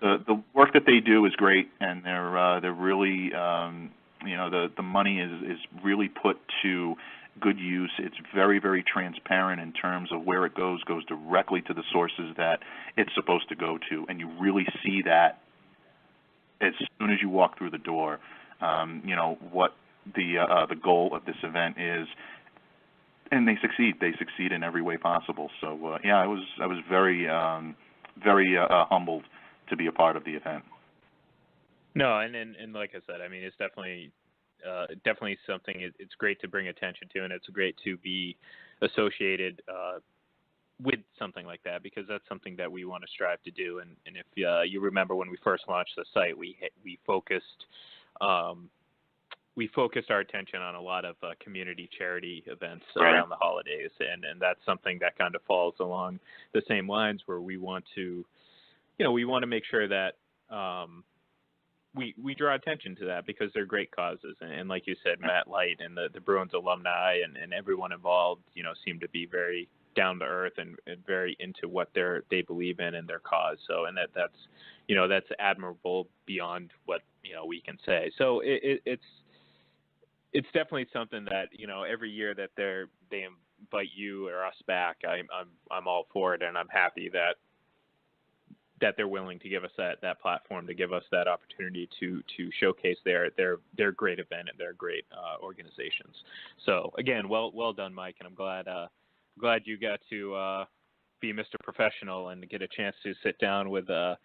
the work that they do is great, and they're really the money is really put to good use. It's very, very transparent in terms of where it goes directly to the sources that it's supposed to go to, and you really see that as soon as you walk through the door. What the goal of this event is, and they succeed. They succeed in every way possible. So I was very humbled to be a part of the event. No, and like I said, I mean, it's definitely something. It's great to bring attention to, and it's great to be associated with something like that, because that's something that we want to strive to do. And if you remember when we first launched the site, we focused our attention on a lot of community charity events around the holidays, and that's something that kind of falls along the same lines, where we want to make sure that we draw attention to that, because they're great causes. And like you said, Matt Light and the Bruins alumni and everyone involved, seem to be very down to earth and very into what they believe in and their cause. So, and that's admirable beyond what we can say. So it's definitely something that every year that they invite you or us back, I'm all for it, and I'm happy that they're willing to give us that platform, to give us that opportunity to showcase their great event and their great organizations. So again, well done, Mike, and I'm glad you got to be Mr. Professional and get a chance to sit down with a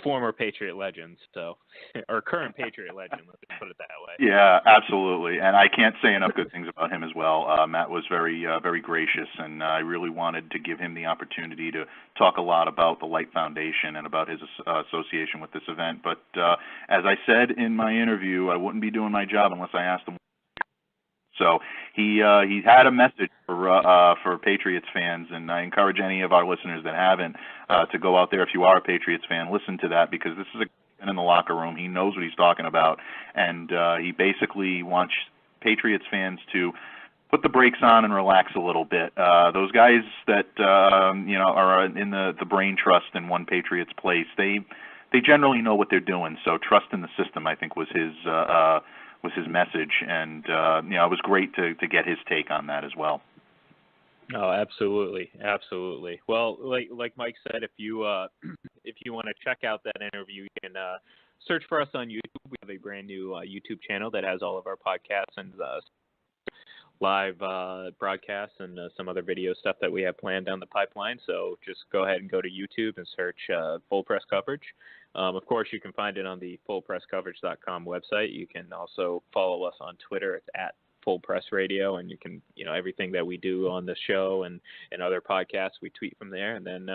former Patriot legend, or current Patriot legend, let's put it that way. Yeah, absolutely. And I can't say enough good things about him as well. Matt was very gracious, and I really wanted to give him the opportunity to talk a lot about the Light Foundation and about his association with this event. But as I said in my interview, I wouldn't be doing my job unless I asked him. So he had a message for Patriots fans, and I encourage any of our listeners that haven't to go out there. If you are a Patriots fan, listen to that, because this is a guy in the locker room. He knows what he's talking about, and he basically wants Patriots fans to put the brakes on and relax a little bit. Those guys that are in the brain trust in One Patriots Place, they generally know what they're doing. So trust in the system, I think, was his message, and it was great to get his take on that as well. Oh, absolutely. Well, like Mike said, if you want to check out that interview, you can search for us on YouTube. We have a brand new YouTube channel that has all of our podcasts and live broadcasts and some other video stuff that we have planned down the pipeline. So just go ahead and go to YouTube and search Full Press Coverage. Of course, you can find it on the fullpresscoverage.com website. You can also follow us on Twitter. It's at Full Press Radio, and you can, everything that we do on the show and other podcasts, we tweet from there. And then,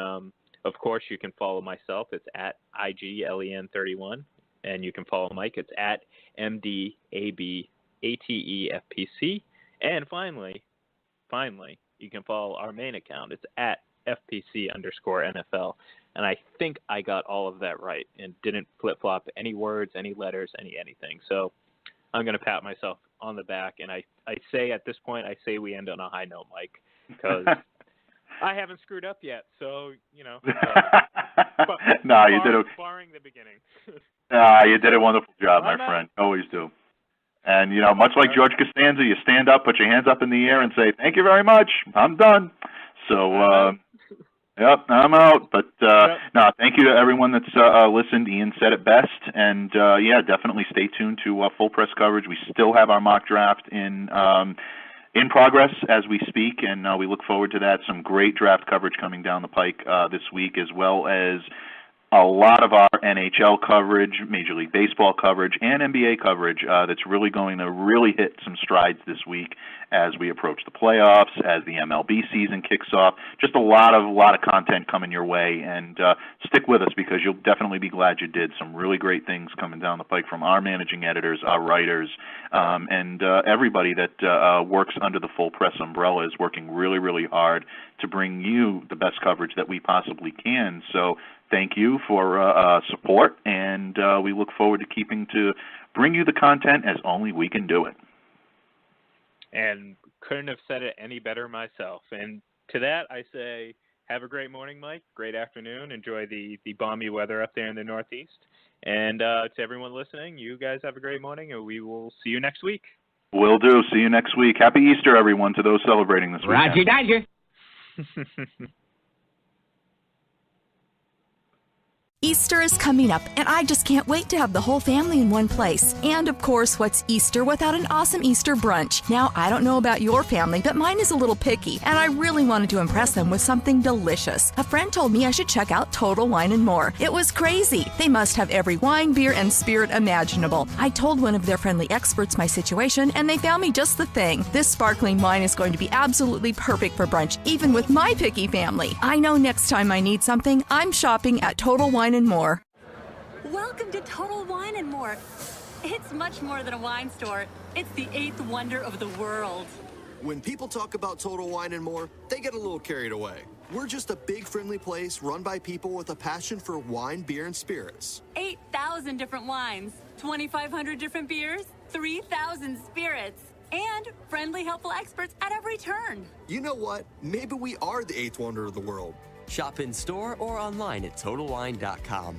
of course, you can follow myself. It's at IGLEN31, and you can follow Mike. It's at MDABATEFPC. And finally, you can follow our main account. It's at FPC_NFL. And I think I got all of that right and didn't flip-flop any words, any letters, anything. So I'm going to pat myself on the back. And I say at this point, we end on a high note, Mike, because I haven't screwed up yet. So, No, you did it. Barring the beginning. You did a wonderful job, my friend. Always do. And, much like George Costanza, you stand up, put your hands up in the air, and say, "Thank you very much. I'm done." So, yep, I'm out. But, no, thank you to everyone that's listened. Ian said it best. And, definitely stay tuned to Full Press Coverage. We still have our mock draft in in progress as we speak, and we look forward to that. Some great draft coverage coming down the pike this week, as well as a lot of our NHL coverage, Major League Baseball coverage, and NBA coverage that's really going to really hit some strides this week as we approach the playoffs, as the MLB season kicks off. Just a lot of content coming your way, and stick with us because you'll definitely be glad you did. Some really great things coming down the pike from our managing editors, our writers, and everybody that works under the Full Press umbrella is working really, really hard to bring you the best coverage that we possibly can. So thank you for support, and we look forward to keeping to bring you the content as only we can do it. And couldn't have said it any better myself. And to that, I say, have a great morning, Mike. Great afternoon. Enjoy the balmy weather up there in the Northeast. And to everyone listening, you guys have a great morning, and we will see you next week. Will do. See you next week. Happy Easter, everyone, to those celebrating this weekend. Roger, Dodger. Easter is coming up, and I just can't wait to have the whole family in one place. And of course, what's Easter without an awesome Easter brunch? Now, I don't know about your family, but mine is a little picky, and I really wanted to impress them with something delicious. A friend told me I should check out Total Wine & More. It was crazy. They must have every wine, beer, and spirit imaginable. I told one of their friendly experts my situation, and they found me just the thing. This sparkling wine is going to be absolutely perfect for brunch, even with my picky family. I know next time I need something, I'm shopping at Total Wine & More. Welcome to Total Wine & More. It's much more than a wine store. It's the 8th wonder of the world. When people talk about Total Wine & More, they get a little carried away. We're just a big, friendly place run by people with a passion for wine, beer, and spirits. 8,000 different wines, 2,500 different beers, 3,000 spirits, and friendly, helpful experts at every turn. You know what? Maybe we are the 8th wonder of the world. Shop in store or online at TotalWine.com.